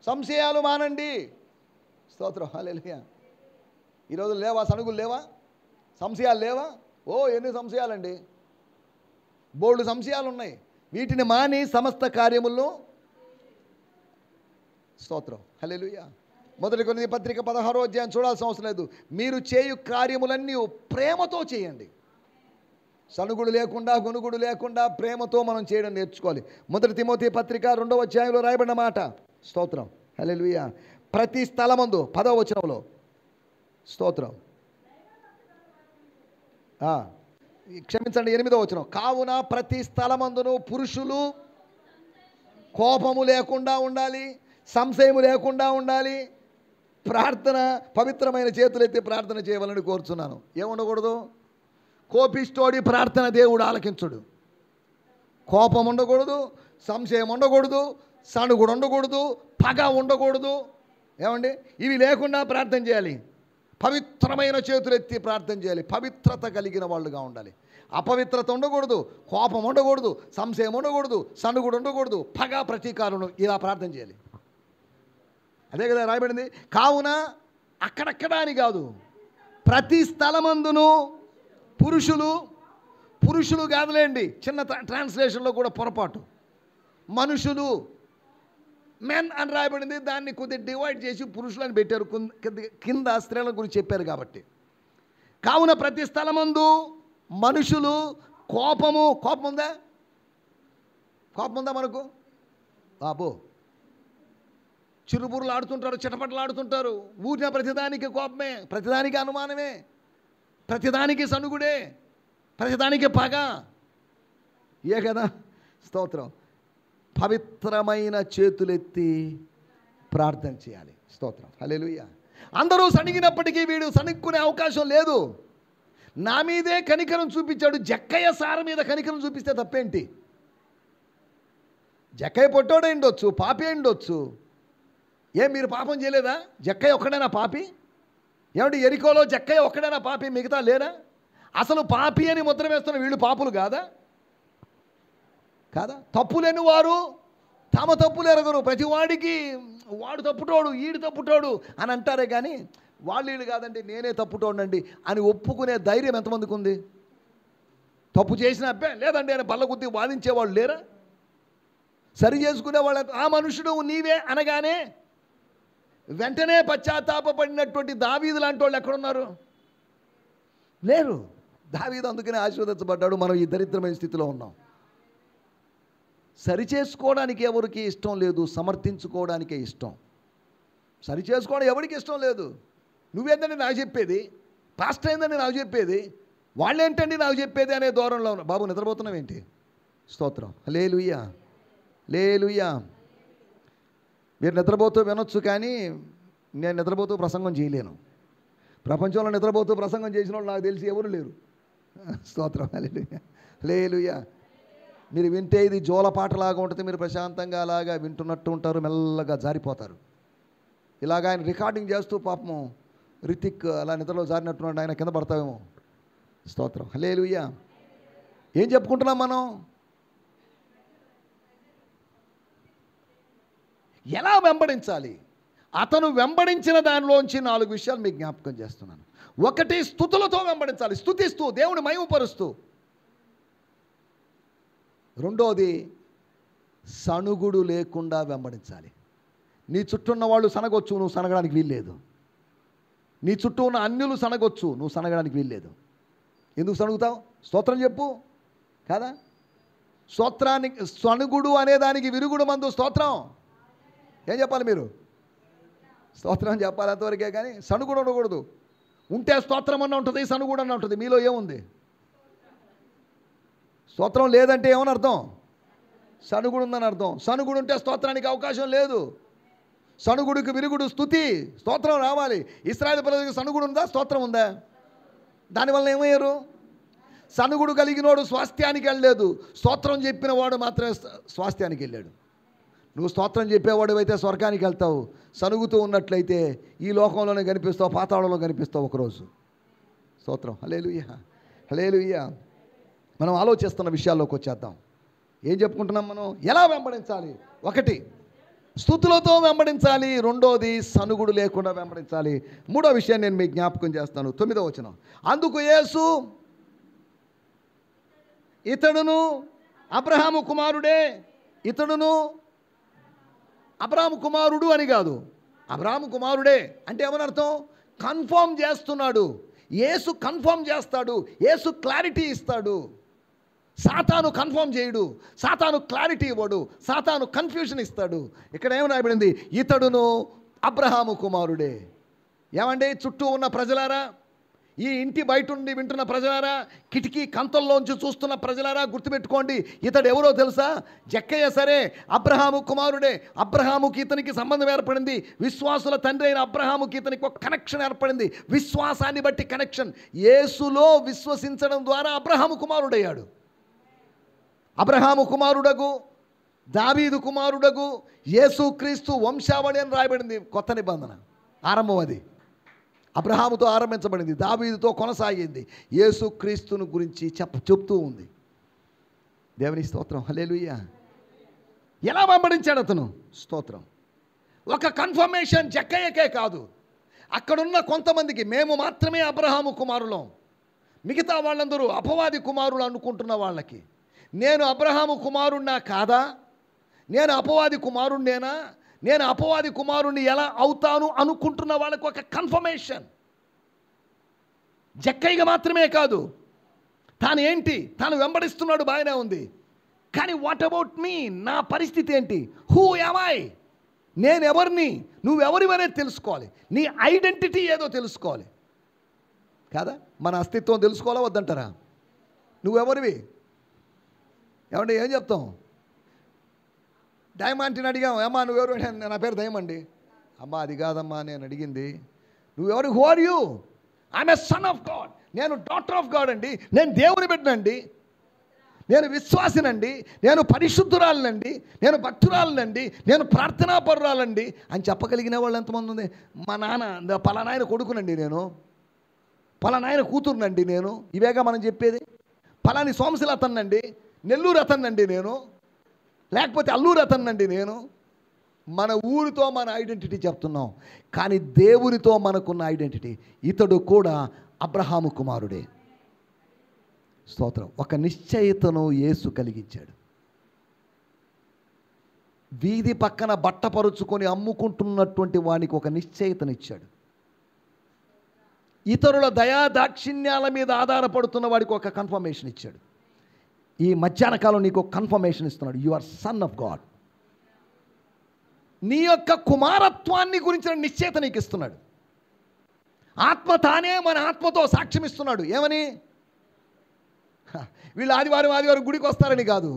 సంశయాలు మానండి. స్తోత్రం, హల్లెలూయా. ఈరోజు లేవా సనుగులు? లేవా సంశయాలు? లేవా? ఓ ఎన్ని సంశయాలండి, బోల్డు సంశయాలు ఉన్నాయి. వీటిని మాని సమస్త కార్యములను, స్తోత్రం, హల్లెలూయా. 1 కొరింథీ పత్రిక 16వ అధ్యాయం చూడాల్సిన అవసరం లేదు. మీరు చేయు కార్యములన్నీ ప్రేమతో చేయండి. సనుగుడు లేకుండా, గొనుగుడు లేకుండా ప్రేమతో మనం చేయడం నేర్చుకోవాలి. 1 తిమోతి పత్రిక 2వ అధ్యాయంలో రాయబడిన మాట. స్తోత్రం, హల్లెలూయా. ప్రతి స్థలమందు 10వ వచనంలో, స్తోత్రం, క్షమించండి 8వ వచనం. కావున ప్రతి స్థలమందును పురుషులు కోపము లేకుండా ఉండాలి, సంశయము లేకుండా ఉండాలి, ప్రార్థన, పవిత్రమైన చేతులెత్తి ప్రార్థన చేయవాలని కోరుచున్నాను. ఏముండకూడదు? కోపిస్తోడి ప్రార్థన దేవుడు ఆలకించుడు. కోపం ఉండకూడదు, సంశయం ఉండకూడదు, సణుగుడు ఉండకూడదు, పగ ఉండకూడదు. ఏమండి, ఇవి లేకుండా ప్రార్థన చేయాలి. పవిత్రమైన చేతులెత్తి ప్రార్థన చేయాలి. పవిత్రత కలిగిన వాళ్ళుగా ఉండాలి. అపవిత్రత ఉండకూడదు, కోపం ఉండకూడదు, సంశయం ఉండకూడదు, సణుగుడు ఉండకూడదు, పగ, ప్రతీకారం, ఇలా ప్రార్థన చేయాలి. అదే కదా రాయబడింది. కావున అక్కడక్కడ అని కాదు, ప్రతి స్థలమందును పురుషులు కాదులేండి, చిన్న ట్రాన్స్లేషన్లో కూడా పొరపాటు, మనుషులు మెన్ అని రాయబడింది, దాన్ని కొద్దిగా డివైడ్ చేసి పురుషులని పెట్టారు, కింద స్త్రీల గురించి చెప్పారు కాబట్టి. కావున ప్రతి స్థలమందు మనుషులు కోపం ఉందా? కోపం ఉందా మనకు? బాబో, చిరుబురులు ఆడుతుంటారు, చిటపటలు ఆడుతుంటారు. ఊరిన ప్రతిదానికి కోపమే, ప్రతిదానికి అనుమానమే, ప్రతిదానికి సనుగుడే, ప్రతిదానికి పగ. ఏ కదా? స్తోత్రం. పవిత్రమైన చేతులెత్తి ప్రార్థన చేయాలి. స్తోత్రం. హల్లెలూయా. అందరూ సణిగినప్పటికీ వీడు సణుక్కునే అవకాశం లేదు. నా మీదే కనికరం చూపించాడు. జక్కయ్య సార మీద కనికరం చూపిస్తే తప్పేంటి? జక్కయ్య పొట్టోడే ఉండొచ్చు, పాపి ఉండొచ్చు. మీరు పాపం చేయలేదా? జక్కయ్య ఒక్కడైనా పాపి? ఏమంటే ఎరికోలో జక్కయ్య ఒక్కడైనా పాపి, మిగతా లేరా? అసలు పాపి అని ముద్ర వేస్తున్న వీళ్ళు పాపులు కాదా? తప్పు లేని వారు తమ తప్పులు ఎరగరు. ప్రతివాడికి వాడు తప్పుటోడు, ఈడు తప్పుటోడు అని అంటారే కానీ వీళ్ళు కాదండి, నేనే తప్పుటోడండి అని ఒప్పుకునే ధైర్యం ఎంతమందికి ఉంది? తప్పు చేసిన అబ్బే లేదండి అని బల్ల గుద్ది వాదించేవాళ్ళు లేరా? సరి చేసుకునేవాళ్ళు. ఆ మనుషుడు నీవే అనగానే వెంటనే పశ్చాత్తాపడినటువంటి దావీదు లాంటి వాళ్ళు ఎక్కడున్నారు? లేరు. దావీదు అందుకనే ఆశీర్వదించబడ్డాడు. మనం ఈ దరిద్రమైన స్థితిలో ఉన్నాం. సరి చేసుకోవడానికి ఎవరికి ఇష్టం లేదు, సమర్థించుకోవడానికే ఇష్టం. సరి చేసుకోవడం ఎవరికి ఇష్టం లేదు. నువ్వేంటండి నాకు చెప్పేది, పాస్టర్ ఏందండి నాకు చెప్పేది, వాళ్ళేంటండి నాకు చెప్పేది అనే దూరంలో ఉన్నా. బాబు నిద్రపోతున్నావేంటి? స్తోత్రం. హల్లెలూయా, హల్లెలూయా. మీరు నిద్రపోతూ వినొచ్చు, కానీ నేను నిద్రపోతూ ప్రసంగం చేయలేను. ప్రపంచంలో నిద్రపోతూ ప్రసంగం చేసిన వాళ్ళు నాకు తెలిసి ఎవరు లేరు. స్తోత్రం. హల్లెలూయా, హల్లెలూయా. మీరు వింటే ఇది జోలపాటలాగా ఉంటుంది. మీరు ప్రశాంతంగా అలాగా వింటున్నట్టు ఉంటారు, మెల్లగా జారిపోతారు. ఇలాగ ఆయన రికార్డింగ్ చేస్తూ పాపము రితిక్ అలా నిద్రలో జారినట్టున్నాడు, ఆయన కింద పడతావేమో. స్తోత్రం. హల్లెలూయా. ఏం చెప్పుకుంటున్నాం మనం? ఎలా వెంబడించాలి? అతను వెంబడించిన దానిలోంచి 4 విషయాలు మీకు జ్ఞాపకం చేస్తున్నాను. ఒకటి, స్తుతులతో వెంబడించాలి, స్తుతిస్తూ దేవుని మహిమపరుస్తూ. రెండోది, సణుగుడు లేకుండా వెంబడించాలి. నీ చుట్టూ ఉన్న వాళ్ళు సనగొచ్చు, నువ్వు సనగడానికి వీల్లేదు. నీ చుట్టూ ఉన్న అన్యులు సనగొచ్చు, నువ్వు సనగడానికి వీల్లేదు. ఎందుకు సణుగుతావు? స్తోత్రం చెప్పు కదా. స్తోత్రానికి, సణుగుడు అనేదానికి విరుగుడు మందు స్తోత్రం. ఏం చెప్పాలి మీరు? స్తోత్రం చెప్పాలి, అంతవరకే. కానీ సణుగుడు ఉండకూడదు. ఉంటే స్తోత్రం అన్న ఉంటుంది, సణుగుడు అన్న ఉంటుంది. మీలో ఏముంది? స్తోత్రం లేదంటే ఏమని అర్థం? సణుగుడు ఉందని అర్థం. సణుగుడు ఉంటే స్తోత్రానికి అవకాశం లేదు. సణుగుడికి విరుగుడు స్తుతి, స్తోత్రం రావాలి. ఇశ్రాయేలు ప్రజలకు సణుగుడు ఉందా? స్తోత్రం ఉందా? దానివల్ల ఏమయ్యారు? సణుగుడు కలిగినోడు స్వాస్థ్యానికి వెళ్ళలేదు, స్తోత్రం చెప్పిన వాడు మాత్రమే స్వాస్థ్యానికి వెళ్ళాడు. నువ్వు స్తోత్రం చెప్పేవాడు అయితే స్వర్గానికి వెళ్తావు. సణుగుతూ ఉన్నట్లయితే ఈ లోకంలోనే కనిపిస్తావు, పాతాళంలో కనిపిస్తావు ఒకరోజు. స్తోత్రం. హల్లెలూయా, హల్లెలూయా. మనం ఆలోచిస్తున్న విషయాల్లోకి వచ్చేద్దాం. ఏం చెప్పుకుంటున్నాం మనం? ఎలా వెంబడించాలి? ఒకటి, స్తుతులతో వెంబడించాలి. రెండోది, సనుగుడు లేకుండా వెంబడించాలి. మూడో విషయాన్ని నేను మీకు జ్ఞాపకం చేస్తాను. 9వ వచనం. అందుకు యేసు, ఇతడును అబ్రహాము కుమారుడే. ఇతడును అబ్రహాము కుమారుడు అని కాదు, అబ్రహాము కుమారుడే అంటే ఏమని అర్థం? కన్ఫర్మ్ చేస్తున్నాడు. యేసు కన్ఫర్మ్ చేస్తాడు, యేసు క్లారిటీ ఇస్తాడు. సాతాను కన్ఫర్మ్ చేయడు, సాతాను క్లారిటీ ఇవ్వడు, సాతాను కన్ఫ్యూషన్ ఇస్తాడు. ఇక్కడ ఏమని రాయబడింది? ఇతడును అబ్రహాము కుమారుడే. ఏమండి చుట్టూ ఉన్న ప్రజలారా, ఈ ఇంటి బయట ఉండి వింటున్న ప్రజలారా, కిటికీ కంతల్లోంచి చూస్తున్న ప్రజలారా, గుర్తుపెట్టుకోండి, ఇతడు ఎవరో తెలుసా? జక్కయ్య సరే, అబ్రహాము కుమారుడే. అబ్రహాముకి ఇతనికి సంబంధం ఏర్పడింది. విశ్వాసుల తండ్రి అయిన అబ్రహాముకి ఇతనికి ఒక కనెక్షన్ ఏర్పడింది, విశ్వాసాన్ని బట్టి కనెక్షన్. యేసులో విశ్వసించడం ద్వారా అబ్రహాము కుమారుడయ్యాడు. అబ్రహాము కుమారుడగు, దావీదు కుమారుడగు యేసుక్రీస్తు వంశావళి అని రాయబడింది. కొత్త నిబంధన ఆరంభం అది. అబ్రహాముతో ఆరంభించబడింది, దావీదుతో కొనసాగింది, యేసుక్రీస్తును గురించి చెప్తూ ఉంది. దేవుని స్తోత్రం. హల్లెలూయా. ఎలా వెంబడించాడు అతను? స్తోత్రం. ఒక కన్ఫర్మేషన్ జక్కయ్యకే కాదు, అక్కడున్న కొంతమందికి, మేము మాత్రమే అబ్రహాము కుమారులం, మిగతా వాళ్ళందరూ అపవాది కుమారులు అనుకుంటున్న వాళ్ళకి, నేను అబ్రహాము కుమారుణ్ణా కాదా, నేను అపవాది కుమారుణ్ణేనా, నేను అపవాది కుమారుణ్ణి ఎలా అవుతాను అనుకుంటున్న వాళ్ళకు ఒక కన్ఫర్మేషన్. జక్కయ్యగా మాత్రమే కాదు, తాను ఏంటి, తాను వెంబడిస్తున్నాడు, బాగానే ఉంది. కానీ వాట్ అబౌట్ మీ, నా పరిస్థితి ఏంటి? హూ యామ్ ఐ, నేను ఎవరిని, నువ్వెవరివనేది తెలుసుకోవాలి. నీ ఐడెంటిటీ ఏదో తెలుసుకోవాలి కదా. మన అస్తిత్వం తెలుసుకోవాలా వద్దంటారా? నువ్వెవరివి? ఏమంటే ఏం చెప్తాం? దయమాంటిని అడిగాం, అమ్మా నువ్వెవరు? నా పేరు దయమండి. అమ్మా అది కాదమ్మా నేను అడిగింది, నువ్వెవరు? Who are you? I'm a son of God, నేను డాటర్ ఆఫ్ గాడ్ అండి, నేను దేవుని బిడ్డనండి, నేను విశ్వాసినండి, నేను పరిశుద్ధురాలనండి, నేను భక్తురాలనండి, నేను ప్రార్థనాపరురాలండి అని చెప్పగలిగిన వాళ్ళు ఎంతమంది ఉంది? మా నాన్న పలానాయన కొడుకునండి, నేను పలానాయన కూతురునండి, నేను ఇవేగా మనం చెప్పేది. పలాని సోమశిల అతన్నండి, నెల్లూరు అతన్నండి నేను, లేకపోతే అల్లూరు అతన్నండి నేను. మన ఊరితో మన ఐడెంటిటీ చెప్తున్నాం, కానీ దేవునితో మనకున్న ఐడెంటిటీ, ఇతడు కూడా అబ్రహాము కుమారుడే. స్తోత్రం. ఒక నిశ్చయితను యేసు కలిగించాడు. వీధి పక్కన బట్టపరుచుకొని అమ్ముకుంటున్నటువంటి వానికి ఒక నిశ్చయితనిచ్చాడు. ఇతరుల దయా దాక్షిణ్యాల మీద ఆధారపడుతున్న వాడికి ఒక కన్ఫర్మేషన్ ఇచ్చాడు. ఈ మధ్యాహ్న కాలం నీకు ఒక కన్ఫర్మేషన్ ఇస్తున్నాడు, you are son of God. నీ యొక్క కుమారత్వాన్ని గురించిన నిశ్చయిత నీకు ఇస్తున్నాడు. ఆత్మ తానే మన ఆత్మతో సాక్ష్యం ఇస్తున్నాడు. ఏమని? వీళ్ళు ఆదివారం గుడికి వస్తారని కాదు,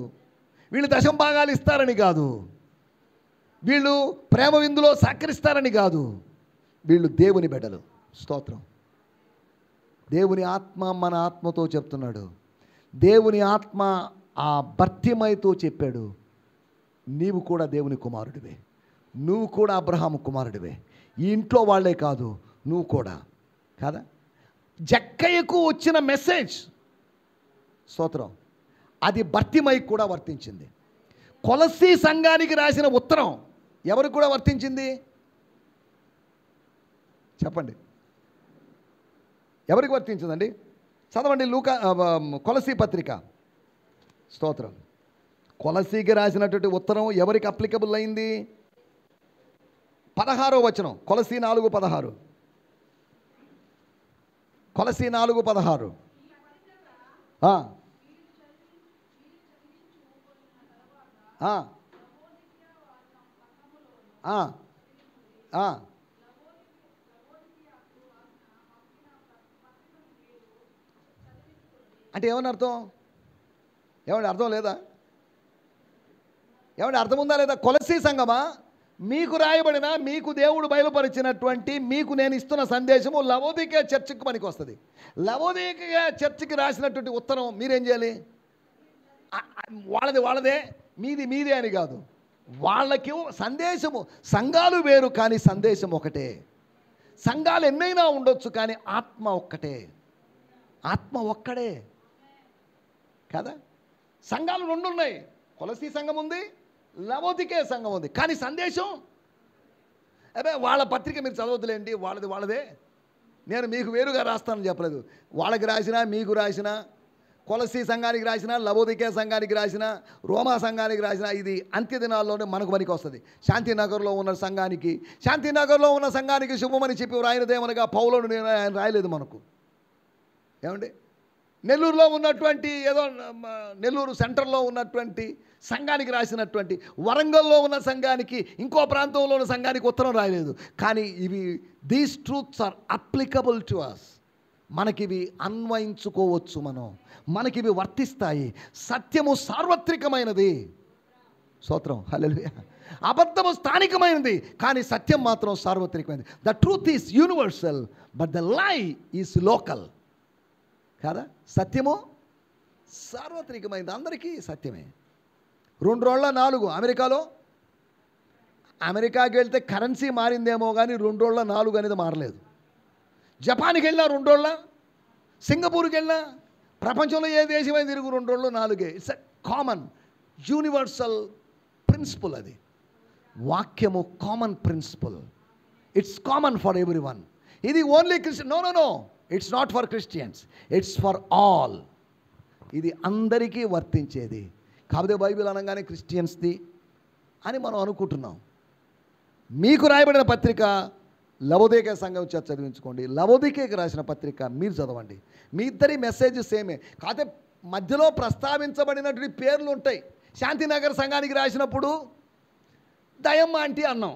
వీళ్ళు దశం భాగాలు ఇస్తారని కాదు, వీళ్ళు ప్రేమ విందులో సహకరిస్తారని కాదు, వీళ్ళు దేవుని బిడ్డలు. స్తోత్రం. దేవుని ఆత్మ మన ఆత్మతో చెప్తున్నాడు. దేవుని ఆత్మ ఆ బర్తిమైతో చెప్పాడు, నీవు కూడా దేవుని కుమారుడివే, నువ్వు కూడా అబ్రహాము కుమారుడివే. ఈ ఇంట్లో వాళ్ళే కాదు, నువ్వు కూడా కదా. జక్కయ్యకు వచ్చిన మెసేజ్, స్తోత్రం, అది బర్తిమైకి కూడా వర్తించింది. కొలస్సీ సంఘానికి రాసిన ఉత్తరం ఎవరికి కూడా వర్తించింది? చెప్పండి, ఎవరికి వర్తించిందండి? చదవండి కొలస్సీ పత్రిక. స్తోత్రం. కొలస్సీకి రాసినటువంటి ఉత్తరం ఎవరికి అప్లికబుల్ అయింది? 16వ వచనం, కొలస్సీ 4:16. కొలస్సీ 4:16. అంటే ఏమని అర్థం? ఏమండి అర్థం లేదా? ఏమండి అర్థం ఉందా లేదా? కొలస్సీ సంఘమా, మీకు రాయబడిన, మీకు దేవుడు బయలుపరిచినటువంటి, మీకు నేను ఇస్తున్న సందేశము లవోదికయ చర్చికి పనికి వస్తుంది. లవోదికయ చర్చికి రాసినటువంటి ఉత్తరం మీరేం చేయాలి? వాళ్ళదే, మీదే అని కాదు. వాళ్ళకి సందేశము, సంఘాలు వేరు కానీ సందేశం ఒకటే. సంఘాలు ఎన్నైనా ఉండొచ్చు కానీ ఆత్మ ఒక్కటే, ఆత్మ ఒక్కడే కదా. సంఘాలు 2 ఉన్నాయి, కొలస్సీ సంఘం ఉంది, లవోదికయ సంఘం ఉంది, కానీ సందేశం వాళ్ళ పత్రిక మీరు చదవద్దులేండి, వాళ్ళదే, నేను మీకు వేరుగా రాస్తానని చెప్పలేదు. వాళ్ళకి రాసినా, మీకు రాసినా, కొలస్సీ సంఘానికి రాసిన, లవోదికయ సంఘానికి రాసిన, రోమా సంఘానికి రాసిన, ఇది అంత్య దినాల్లోనే మనకు పనికి వస్తుంది. శాంతినగర్లో ఉన్న సంఘానికి శుభమని చెప్పి రాయనదేమనగా పౌలును నేను ఆయన రాయలేదు మనకు. ఏమండి? నెల్లూరులో ఉన్నటువంటి నెల్లూరు సెంటర్లో ఉన్నటువంటి సంఘానికి రాసినటువంటి, వరంగల్లో ఉన్న సంఘానికి, ఇంకో ప్రాంతంలో ఉన్న సంఘానికి ఉత్తరం రాయలేదు. కానీ these truths are applicable to us. మనకివి అన్వయించుకోవచ్చు, మనకివి వర్తిస్తాయి. సత్యము సార్వత్రికమైనది. స్తోత్రం. హల్లెలూయా. అబద్ధము స్థానికమైనది, కానీ సత్యం మాత్రం సార్వత్రికమైనది. The truth is universal but the lie is local కదా. సత్యము సార్వత్రికమైనది, అందరికీ సత్యమే. 2 రోజుల 4 అమెరికాకి వెళ్తే కరెన్సీ మారిందేమో కానీ 2 రోజుల 4 అనేది మారలేదు. జపాన్కి వెళ్ళినా 2 రోజుల, సింగపూర్కి వెళ్ళినా, ప్రపంచంలో ఏ దేశమైనా తిరుగు 2 రోజులు 4. It's a common universal principle. అది వాక్యము common principle. It's common for every one. ఇది only Christian, no, it's not for Christians, it's for all. ఇది అందరికీ వర్తించేది. కాకపోతే బైబిల్ అనగానే క్రిస్టియన్స్ది అని మనం అనుకుంటున్నాం. మీకు రాయబడిన పత్రిక లవోదికయ సంఘం చేత చదివించుకోండి. లవోదికయకు రాసిన పత్రిక మీరు చదవండి. మీ ఇద్దరి మెసేజ్ సేమే, కాకపోతే మధ్యలో ప్రస్తావించబడినటువంటి పేర్లు ఉంటాయి. శాంతినగర్ సంఘానికి రాసినప్పుడు దయమ్మ ఆంటీ అన్నాం,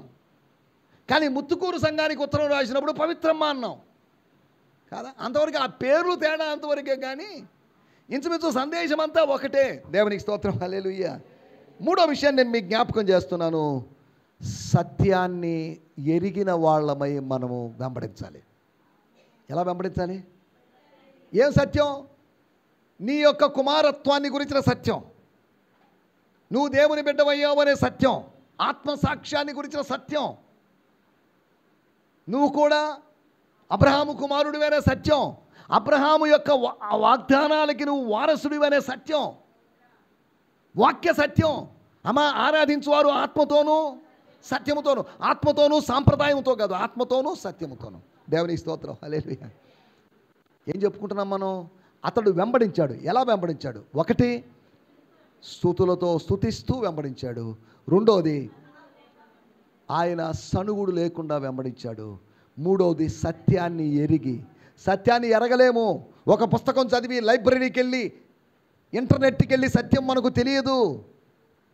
కానీ ముత్తుకూరు సంఘానికి ఉత్తరం రాసినప్పుడు పవిత్రమ్మ అన్నాం కదా. అంతవరకు ఆ పేర్లు తేడా అంతవరకే, కానీ ఇంచుమించు సందేశం అంతా ఒకటే. దేవునికి స్తోత్రం, హల్లెలూయా. మూడో విషయం నేను మీకు జ్ఞాపకం చేస్తున్నాను. సత్యాన్ని ఎరిగిన వాళ్ళమై మనము వెంబడించాలి. ఎలా వెంబడించాలి? ఏం సత్యం? నీ యొక్క కుమారత్వాన్ని గురించిన సత్యం, నువ్వు దేవుని బిడ్డవయ్యావు అనే సత్యం, ఆత్మసాక్ష్యాన్ని గురించిన సత్యం, నువ్వు కూడా అబ్రహాము కుమారుడు అనే సత్యం, అబ్రహాము యొక్క వాగ్దానాలకి నువ్వు వారసుడివి అనే సత్యం, వాక్య సత్యం. అమ్మా, ఆరాధించువారు ఆత్మతోనూ సత్యముతోను, ఆత్మతోనూ సాంప్రదాయంతో కాదు, ఆత్మతోనూ సత్యముతోను. దేవుని స్తోత్రం, హల్లెలూయా. ఏం చెప్పుకుంటున్నాం మనం? అతడు వెంబడించాడు. ఎలా వెంబడించాడు? ఒకటి, స్తుతులతో స్తుతిస్తూ వెంబడించాడు. రెండోది, ఆయన సణుగుడు లేకుండా వెంబడించాడు. మూడవది, సత్యాన్ని ఎరిగి. సత్యాన్ని ఎరగలేము. ఒక పుస్తకం చదివి లైబ్రరీకి వెళ్ళి ఇంటర్నెట్కి వెళ్ళి సత్యం మనకు తెలియదు.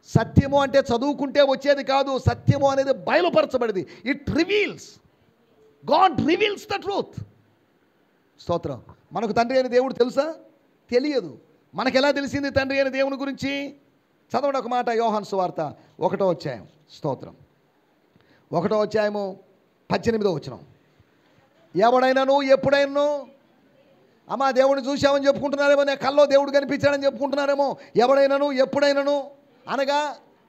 సత్యము అంటే చదువుకుంటే వచ్చేది కాదు. సత్యము అనేది బయలుపరచబడింది. It reveals, God reveals the truth. స్తోత్రం. మనకు తండ్రి అయిన దేవుడు తెలుసా? తెలియదు. మనకు ఎలా తెలిసింది తండ్రి అయిన దేవుని గురించి? చదవండి ఒక మాట, యోహాను సువార్త 1వ అధ్యాయం. స్తోత్రం. 1వ అధ్యాయము 18వ వచనం. ఎవడైనాను ఎప్పుడైనాను, అమ్మా దేవుడిని చూసామని చెప్పుకుంటున్నారేమో, నేను కల్లో దేవుడు కనిపించాడని చెప్పుకుంటున్నారేమో. ఎవడైనాను ఎప్పుడైనాను అనగా,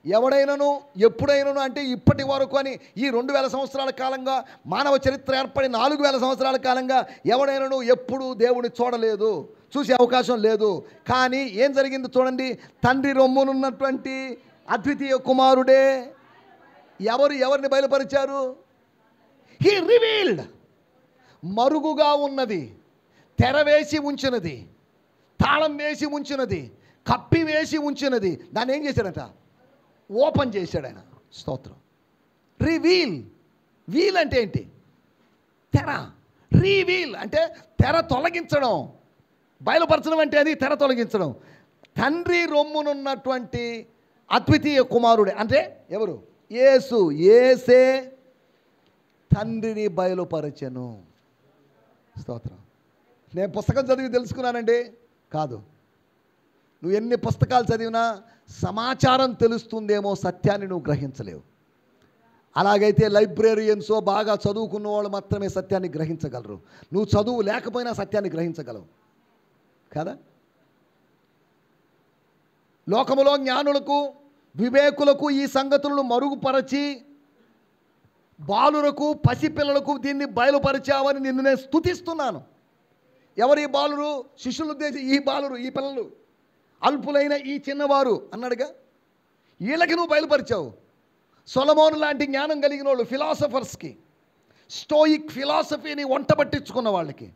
ఎవడైనాను ఎప్పుడైనాను అంటే ఇప్పటి వరకు అని. ఈ 2000 సంవత్సరాల కాలంగా, మానవ చరిత్ర ఏర్పడి 4000 సంవత్సరాల కాలంగా ఎవడైనాను ఎప్పుడు దేవుని చూడలేదు, చూసే అవకాశం లేదు. కానీ ఏం జరిగింది చూడండి. తండ్రి రొమ్మునున్నటువంటి అద్వితీయ కుమారుడే ఎవరిని బయలుపరిచారు? He revealed. మరుగుగా ఉన్నది, తెర వేసి ఉంచినది, తాళం వేసి ఉంచినది, కప్పి వేసి ఉంచినది, దాన్ని ఏం చేశాడట? ఓపెన్ చేశాడు ఆయన. స్తోత్రం. రివీల్. వీల్ అంటే ఏంటి? తెర. రీవీల్ అంటే తెర తొలగించడం. బయలుపరచడం అంటే అది తెర తొలగించడం. తండ్రి రొమ్మునున్నటువంటి అద్వితీయ కుమారుడే అంటే ఎవరు? యేసు. యేసే తండ్రిని బయలుపరచెను. స్తోత్రం. నేను పుస్తకం చదివి తెలుసుకున్నానండి కాదు. నువ్వు ఎన్ని పుస్తకాలు చదివినా సమాచారం తెలుస్తుందేమో, సత్యాన్ని నువ్వు గ్రహించలేవు. అలాగైతే లైబ్రేరియన్సో బాగా చదువుకున్న వాళ్ళు మాత్రమే సత్యాన్ని గ్రహించగలరు. నువ్వు చదువు లేకపోయినా సత్యాన్ని గ్రహించగలవు కదా. లోకములో జ్ఞానులకు వివేకులకు ఈ సంగతులను మరుగుపరచి బాలురకు పసిపిల్లలకు దీన్ని బయలుపరిచావని నిన్ను నేను స్తుతిస్తున్నాను. ఎవరు ఈ బాలురు? శిష్యులు ఉద్దేశించి ఈ బాలురు, ఈ పిల్లలు, అల్పులైన ఈ చిన్నవారు అన్నాడుగా. వీళ్ళకి నువ్వు బయలుపరిచావు. సొలొమోను లాంటి జ్ఞానం కలిగిన వాళ్ళు, ఫిలాసఫర్స్కి, స్టోయిక్ ఫిలాసఫీని వంట పట్టించుకున్న వాళ్ళకి,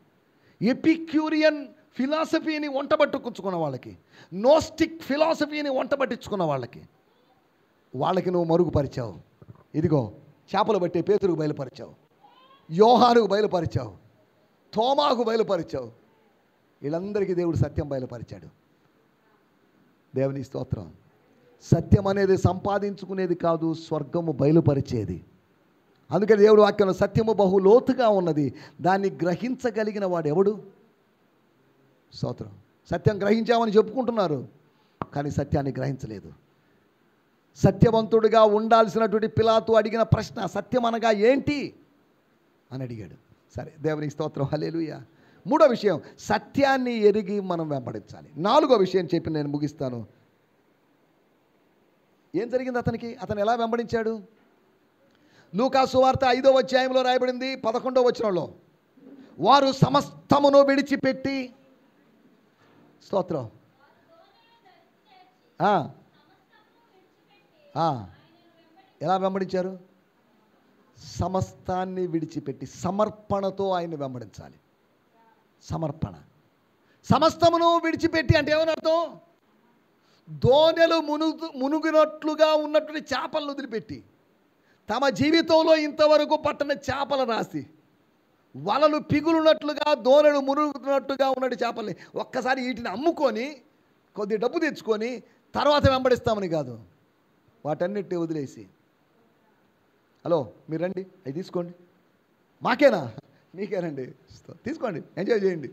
ఎపిక్యూరియన్ ఫిలాసఫీని వంట పట్టుకుంచుకున్న వాళ్ళకి, నోస్టిక్ ఫిలాసఫీని వంట పట్టించుకున్న వాళ్ళకి నువ్వు మరుగుపరిచావు. ఇదిగో చేపలు బట్టే పేతురుకు బయలుపరిచావు, యోహానుకు బయలుపరిచావు, తోమాకు బయలుపరిచావు. వీళ్ళందరికీ దేవుడు సత్యం బయలుపరిచాడు. దేవుని స్తోత్రం. సత్యం అనేది సంపాదించుకునేది కాదు, స్వర్గము బయలుపరిచేది. అందుకని దేవుడు వాక్యంలో సత్యము బహు లోతుగా ఉన్నది, దాన్ని గ్రహించగలిగిన వాడు ఎవడు? స్తోత్రం. సత్యం గ్రహించామని చెప్పుకుంటున్నారు కానీ సత్యాన్ని గ్రహించలేదు. సత్యవంతుడిగా ఉండాల్సినటువంటి పిలాతు అడిగిన ప్రశ్న సత్యం అనగా ఏంటి అని అడిగాడు. సరే, దేవునికి స్తోత్రం, హల్లెలూయా. మూడో విషయం, సత్యాన్ని ఎరిగి మనం వెంబడించాలి. నాలుగో విషయం చెప్పి నేను ముగిస్తాను. ఏం జరిగింది అతనికి? అతను ఎలా వెంబడించాడు? లూకా సువార్త 5వ అధ్యాయంలో రాయబడింది 11వ వచనంలో, వారు సమస్తమును విడిచిపెట్టి, స్తోత్రం, ఎలా వెంబడించారు? సమస్తాన్ని విడిచిపెట్టి సమర్పణతో ఆయన్ని వెంబడించాలి. సమర్పణ. సమస్తమును విడిచిపెట్టి అంటే ఏమని అర్థం? దోణెలు మునుగినట్లుగా ఉన్నటువంటి చేపలను వదిలిపెట్టి, తమ జీవితంలో ఇంతవరకు పట్టని చేపల రాశి, వలలు పిగులున్నట్లుగా దోణలు మురుగుతున్నట్టుగా ఉన్నట్టు చేపల్ని ఒక్కసారి వీటిని అమ్ముకొని కొద్ది డబ్బు తెచ్చుకొని తర్వాత వెంబడిస్తామని కాదు, వాటన్నిటిని వదిలేసి, హలో మీరు రండి అవి తీసుకోండి, మాకేనా మీకేనండి, తీసుకోండి ఎంజాయ్ చేయండి,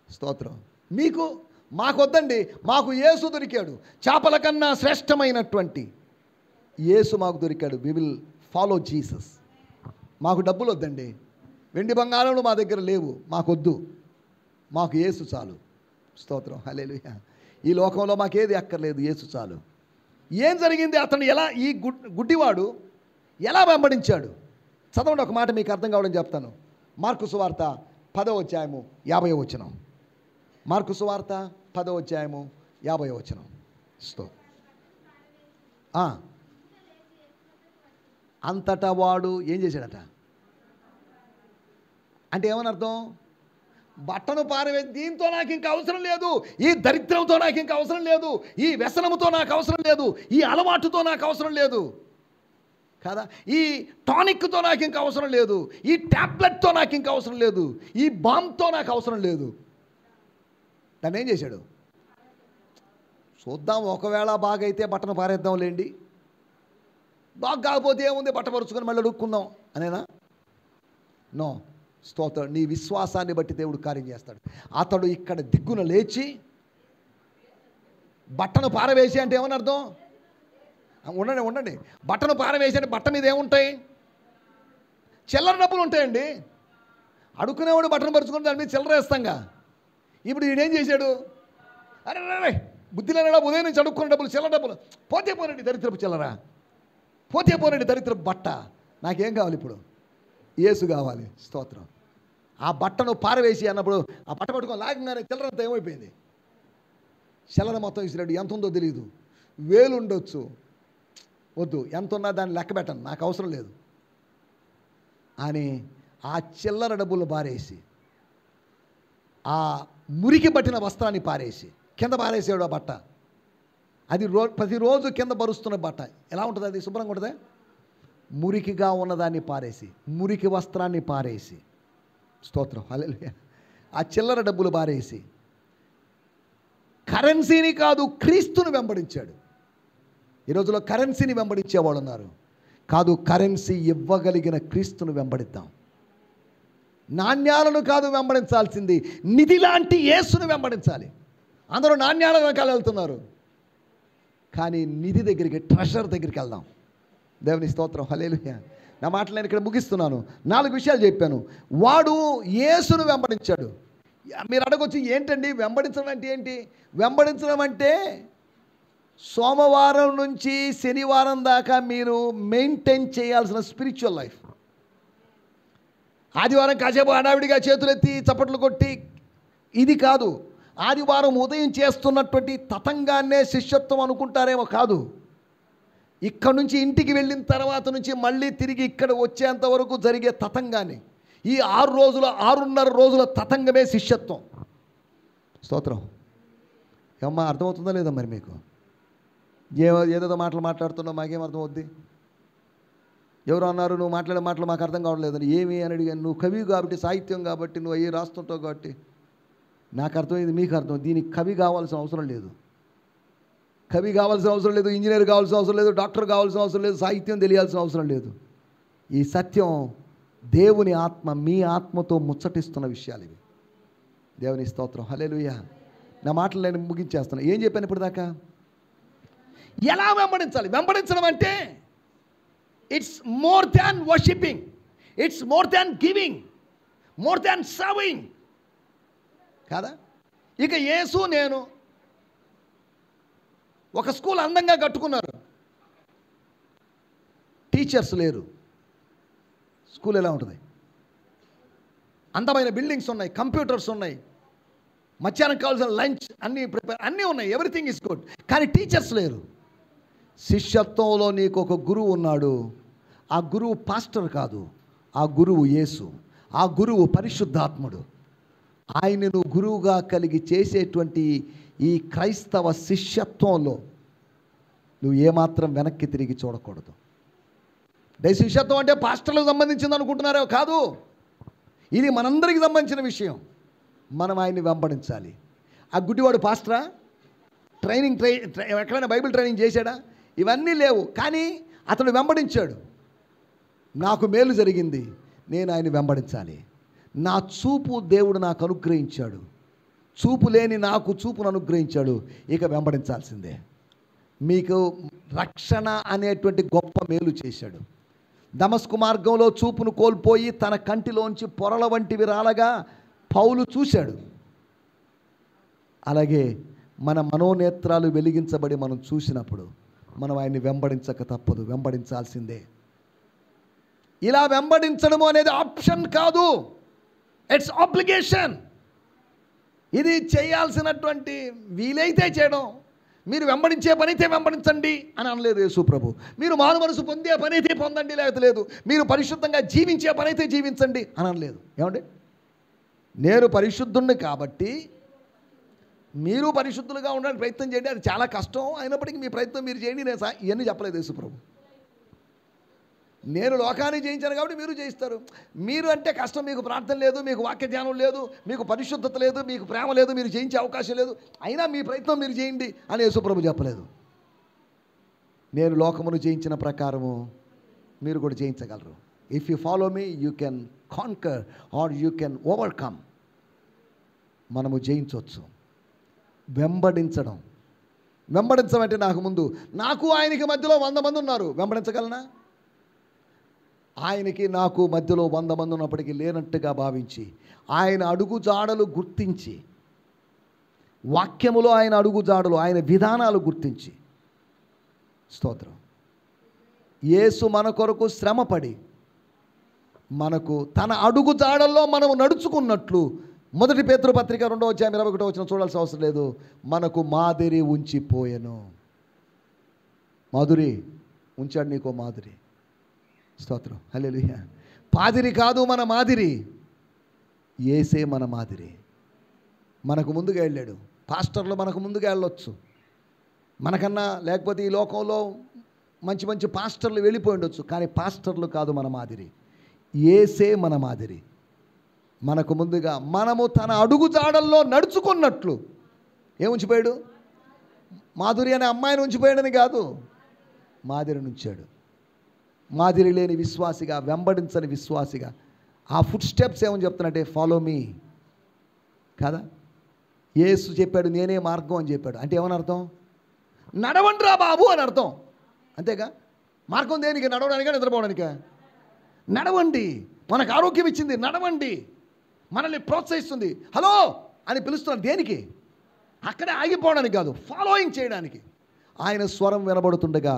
స్తోత్రం. మీకు మాకొద్దండి, మాకు యేసు దొరికాడు, చేపల కన్నా శ్రేష్టమైనటువంటి యేసు మాకు దొరికాడు. We will follow Jesus. మాకు డబ్బులు వద్దండి, వెండి బంగారాలు మా దగ్గర లేవు, మాకొద్దు, మాకు యేసు చాలు, స్తోత్రం హల్లెలూయా. ఈ లోకంలో మాకేది అక్కర్లేదు, యేసు చాలు. ఏం జరిగింది? అతను ఎలా, ఈ గుడ్డివాడు ఎలా వెంబడించాడు? చదవండి, ఒక మాట మీకు అర్థం కావడం చెప్తాను. మార్కు సువార్త 10వ అధ్యాయము 50వ వచనం. మార్కు సువార్త 10వ అధ్యాయము 50వ వచనం. అంతటా వాడు ఏం చేశాడట అంటే ఏమని అర్థం? బట్టను పారవేసి, దీంతో నాకు ఇంకా అవసరం లేదు, ఈ దరిద్రంతో నాకు ఇంకా అవసరం లేదు, ఈ వ్యసనముతో నాకు అవసరం లేదు, ఈ అలవాటుతో నాకు అవసరం లేదు కదా, ఈ టానిక్తో నాకు ఇంకా అవసరం లేదు, ఈ ట్యాబ్లెట్తో నాకు ఇంకా అవసరం లేదు, ఈ బాంబ్తో నాకు అవసరం లేదు. దాన్ని ఏం చేశాడు? చూద్దాం, ఒకవేళ బాగైతే బట్టను పారేద్దాం లేండి, బాగా కాకపోతే ఏముంది బట్ట పరుచుకొని మళ్ళీ అడుక్కుందాం అనేనా? నో, స్తోత్రం. నీ విశ్వాసాన్ని బట్టి దేవుడు కార్యం చేస్తాడు. అతడు ఇక్కడ దిగ్గున లేచి బట్టను పారవేసి అంటే ఏమని అర్థం? ఉండండి, బట్టను పారవేసి అంటే బట్ట మీద ఏముంటాయి? చిల్లర డబ్బులు ఉంటాయండి. అడుక్కునేవాడు బట్టను పరుచుకొని దాని మీద చిల్లర వేస్తాంగా. ఇప్పుడు ఈయనేం చేశాడు? అరే బుద్ధి లేనడా, ఉదయం నుంచి అడుక్కునే డబ్బులు, చిల్లర డబ్బులు, పోతే పోనండి దరిద్రపు చిల్లరా, పోతే పోనండి దరిద్రపు బట్ట, నాకేం కావాలి ఇప్పుడు? యేసు కావాలి, స్తోత్రం. ఆ బట్టను పారవేసి అన్నప్పుడు ఆ బట్ట పట్టుకొని లాగంగానే చిల్లరంతా ఏమైపోయింది? చిల్లర మొత్తం ఇసిరాడు. ఎంత ఉందో తెలియదు, వేలు ఉండొచ్చు, వద్దు, ఎంత ఉన్నా దాన్ని లెక్క పెట్టను, నాకు అవసరం లేదు అని ఆ చిల్లర డబ్బులు పారేసి, ఆ మురికి పట్టిన వస్త్రాన్ని పారేసి కింద పారేసాడు. ఆ బట్ట అది ప్రతిరోజు కింద బరుస్తున్న బట్ట ఎలా ఉంటుంది? అది శుభ్రంగా ఉంటుందా? మురికిగా ఉన్నదాన్ని పారేసి, మురికి వస్త్రాన్ని పారేసి, స్తోత్రం హల్లెలూయా, ఆ చిల్లర డబ్బులు పారేసి కరెన్సీని కాదు క్రీస్తుని వెంబడించాడు. ఈ రోజులో కరెన్సీని వెంబడించేవాళ్ళు ఉన్నారు. కాదు, కరెన్సీ ఇవ్వగలిగిన క్రీస్తును వెంబడిద్దాం. నాణ్యాలను కాదు వెంబడించాల్సింది, నిధి లాంటి యేసును వెంబడించాలి. అందరూ నాణ్యాల వెనకాల వెళ్తున్నారు, కానీ నిధి దగ్గరికి, ట్రెషర్ దగ్గరికి వెళ్దాం. దేవుని స్తోత్రం హల్లెలూయా. నా మాటలు నేను ఇక్కడ ముగిస్తున్నాను. 4 విషయాలు చెప్పాను. వాడు యేసును వెంబడించాడు. మీరు అడగొచ్చు, ఏంటండి వెంబడించడం అంటే ఏంటి? వెంబడించడం అంటే సోమవారం నుంచి శనివారం దాకా మీరు మెయింటైన్ చేయాల్సిన స్పిరిచువల్ లైఫ్. ఆదివారం కాసేపు హడావిడిగా చేతులెత్తి చప్పట్లు కొట్టి ఇది కాదు. ఆదివారం ఉదయం చేస్తున్నటువంటి తతంగాన్నే శిష్యత్వం అనుకుంటారేమో, కాదు. ఇక్కడ నుంచి ఇంటికి వెళ్ళిన తర్వాత నుంచి మళ్ళీ తిరిగి ఇక్కడ వచ్చేంత వరకు జరిగే తతంగాన్ని, ఈ 6.5 రోజుల తతంగమే శిష్యత్వం. స్తోత్రం. ఏమ్మా అర్థమవుతుందా లేదా మరి మీకు? ఏదేదో మాటలు మాట్లాడుతున్నావు, మాకేం అర్థం అవుద్ది? ఎవరు అన్నారు నువ్వు మాట్లాడే మాటలు మాకు అర్థం కావట్లేదని? ఏమి అని అడిగాను. నువ్వు కవి కాబట్టి, సాహిత్యం కాబట్టి, నువ్వు అయ్యి రాస్తుంటావు కాబట్టి నాకు అర్థమైంది, మీకు అర్థం. దీనికి కవి కావాల్సిన అవసరం లేదు, కవి కావాల్సిన అవసరం లేదు, ఇంజనీర్ కావాల్సిన అవసరం లేదు, డాక్టర్ కావాల్సిన అవసరం లేదు, సాహిత్యం తెలియాల్సిన అవసరం లేదు. ఈ సత్యం దేవుని ఆత్మ మీ ఆత్మతో ముచ్చటిస్తున్న విషయాలు ఇవి. దేవుని స్తోత్రం హల్లెలూయా. నా మాటలు నేను ముగించేస్తాను. ఏం చెప్పాను ఇప్పుడు దాకా? ఎలా వెంబడించాలి? వెంబడించడం అంటే it's more than worshipping, it's more than giving, more than serving కాదా? ఇక యేసు నేను ఒక స్కూల్ అందంగా కట్టుకున్నారు, టీచర్స్ లేరు, స్కూల్ ఎలా ఉంటుంది? అందమైన బిల్డింగ్స్ ఉన్నాయి, కంప్యూటర్స్ ఉన్నాయి, మధ్యాహ్నం కావాల్సిన లంచ్ అన్నీ ప్రిపేర్, అన్నీ ఉన్నాయి, ఎవ్రీథింగ్ ఈజ్ గుడ్, కానీ టీచర్స్ లేరు. శిష్యత్వంలో నీకు ఒక గురువు ఉన్నాడు. ఆ గురువు పాస్టర్ కాదు, ఆ గురువు యేసు, ఆ గురువు పరిశుద్ధాత్ముడు. ఆయన నువ్వు గురువుగా కలిగి చేసేటువంటి ఈ క్రైస్తవ శిష్యత్వంలో నువ్వు ఏమాత్రం వెనక్కి తిరిగి చూడకూడదు. శిష్యత్వం అంటే పాస్టర్లకు సంబంధించింది అనుకుంటున్నారో కాదు, ఇది మనందరికీ సంబంధించిన విషయం. మనం ఆయన్ని వెంబడించాలి. ఆ గుడ్డివాడు పాస్టరా? ఎక్కడైనా బైబిల్ ట్రైనింగ్ చేశాడా? ఇవన్నీ లేవు. కానీ అతడు వెంబడించాడు. నాకు మేలు జరిగింది, నేను ఆయన వెంబడించాలి. నా చూపు దేవుడు నాకు అనుగ్రహించాడు, చూపు లేని నాకు చూపును అనుగ్రహించాడు, ఇక వెంబడించాల్సిందే. మీకు రక్షణ అనేటువంటి గొప్ప మేలు చేశాడు. దమస్కు మార్గంలో చూపును కోల్పోయి తన కంటిలోంచి పొరల వంటివి రాలగా పౌలు చూశాడు. అలాగే మన మనోనేత్రాలు వెలిగించబడి మనం చూసినప్పుడు మనం ఆయన్ని వెంబడించక తప్పదు, వెంబడించాల్సిందే. ఇలా వెంబడించడము అనేది ఆప్షన్ కాదు, ఇట్స్ ఆబ్లిగేషన్. ఇది చేయాల్సినటువంటి, వీలైతే చేయడం. మీరు వెంబడించే పనైతే వెంబడించండి అని అనలేదు యేసు ప్రభు. మీరు మారు మనసు పొందే పనైతే పొందండి, లేకపోతే లేదు. మీరు పరిశుద్ధంగా జీవించే పనైతే జీవించండి అని అనలేదు. ఏమండి, నేను పరిశుద్ధుణ్ణి కాబట్టి మీరు పరిశుద్ధులుగా ఉండడానికి ప్రయత్నం చేయండి. అది చాలా కష్టం, అయినప్పటికీ మీ ప్రయత్నం మీరు చేయండి. నేను ఇవన్నీ చెప్పలేదు యేసు ప్రభు. నేను లోకాన్ని జయించాను కాబట్టి మీరు జయిస్తారు. మీరు అంటే కష్టం, మీకు ప్రార్థన లేదు, మీకు వాక్య ధ్యానం లేదు, మీకు పరిశుద్ధత లేదు, మీకు ప్రేమ లేదు, మీరు జయించే అవకాశం లేదు, అయినా మీ ప్రయత్నం మీరు చేయండి అని యేసుప్రభు చెప్పలేదు. నేను లోకమును జయించిన ప్రకారము మీరు కూడా జయించగలరు. If you follow me you can conquer or you can overcome. మనము జయించవచ్చు. వెంబడించమంటే నాకు ఆయనకి మధ్యలో 100 మంది ఉన్నారు, వెంబడించగలనా? ఆయనకి నాకు మధ్యలో 100 మంది ఉన్నప్పటికీ లేనట్టుగా భావించి ఆయన అడుగుజాడలు గుర్తించి, వాక్యములో ఆయన అడుగుజాడలు, ఆయన విధానాలు గుర్తించి, స్తోత్రం, యేసు మన కొరకు శ్రమపడి మనకు తన అడుగుజాడల్లో మనము నడుచుకున్నట్లు 1 పేతురు పత్రిక 2వ అధ్యాయం 21వ వచనం చూడాల్సిన అవసరం లేదు. మనకు మాదిరి ఉంచిపోయెను. మాధురి ఉంచాడు, నీకో మాదిరి. స్తోత్రం, హల్లెలూయా. పాదిరి కాదు మన మాదిరి, యేసే మన మాదిరి. మనకు ముందుగా వెళ్ళాడు. పాస్టర్లు మనకు ముందుగా వెళ్ళొచ్చు, మనకన్నా, లేకపోతే ఈ లోకంలో మంచి మంచి పాస్టర్లు వెళ్ళిపోయి ఉండొచ్చు, కానీ పాస్టర్లు కాదు మన మాదిరి, యేసే మన మాదిరి. మనకు ముందుగా మనము తన అడుగుజాడల్లో నడుచుకున్నట్లు ఏముంచిపోయాడు? మాధురి అనే అమ్మాయిని ఉంచిపోయాడని కాదు, మాదిరిని ఉంచాడు. మాదిరి లేని విశ్వాసిగా, వెంబడించని విశ్వాసిగా ఆ ఫుట్ స్టెప్స్ ఏమని చెప్తున్నట్టే, ఫాలో మీ కదా. యేసు చెప్పాడు నేనే మార్గం అని చెప్పాడు. అంటే ఏమని అర్థం? నడవండిరా బాబు అని అర్థం, అంతేగా. మార్గం దేనికి? నడవడానికా, నిద్రపోవడానికా? నడవండి. మనకు ఆరోగ్యం ఇచ్చింది, నడవండి. మనల్ని ప్రోత్సహిస్తుంది, హలో అని పిలుస్తున్నాడు. దేనికి? అక్కడే ఆగిపోవడానికి కాదు, ఫాలోయింగ్ చేయడానికి. ఆయన స్వరం వినబడుతుండగా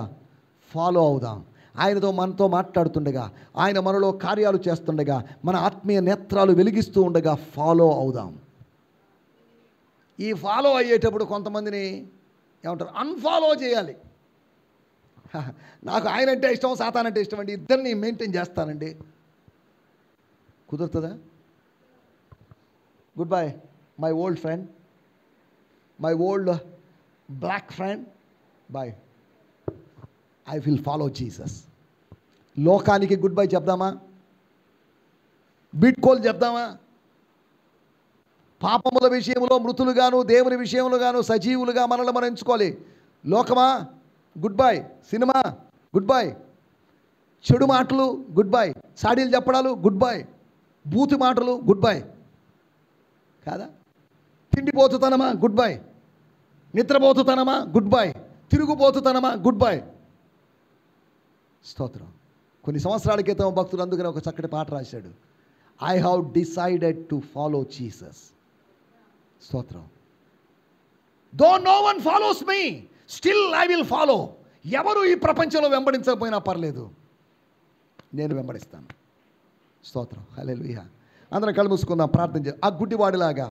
ఫాలో అవుదాం. ఆయనతో మనతో మాట్లాడుతుండగా, ఆయన మనలో కార్యాలు చేస్తుండగా, మన ఆత్మీయ నేత్రాలు వెలిగిస్తూ ఉండగా ఫాలో అవుదాం. ఈ ఫాలో అయ్యేటప్పుడు కొంతమందిని ఏమంటారు, అన్ఫాలో చేయాలి. నాకు ఆయన అంటే ఇష్టం, సాతాన్ అంటే ఇష్టం అండి, ఇద్దరిని మెయింటైన్ చేస్తానండి. కుదురుతుందా? Goodbye my old friend, my old black friend, boy, I will follow Jesus. లోకానికి గుడ్ బై చెప్దామా? బీట్కోల్ చెప్దామా? పాపముల విషయంలో మృతులుగాను, దేవుని విషయంలో గాను సజీవులుగా మనల్ని మనం ఎంచుకోవాలి. లోకమా good bye, cinema good bye, చెడు మాటలు గుడ్ బై, సాడీలు చెప్పడాలు గుడ్ బై, బూతి మాటలు గుడ్ బై కాదా. తిండిపోతుతనమా గుడ్ బై, నిద్రపోతుతనమా గుడ్ బై, తిరుగుపోతుతనమా గుడ్ బై. స్తోత్రం. కొన్ని సంవత్సరాల క్రితం భక్తులు అందుకని ఒక చక్కటి పాట రాశాడు, I have decided to follow Jesus. స్తోత్రం. Though no one follows me, still I will follow. ఎవరు ఈ ప్రపంచంలో వెంబడించకపోయినా పర్లేదు, నేను వెంబడిస్తాను. స్తోత్రం, హల్లెలూయా. అందరం కళ్ళు మూసుకుందాం, ప్రార్థన చేద్దాం. ఆ గుడ్డివాడిలాగా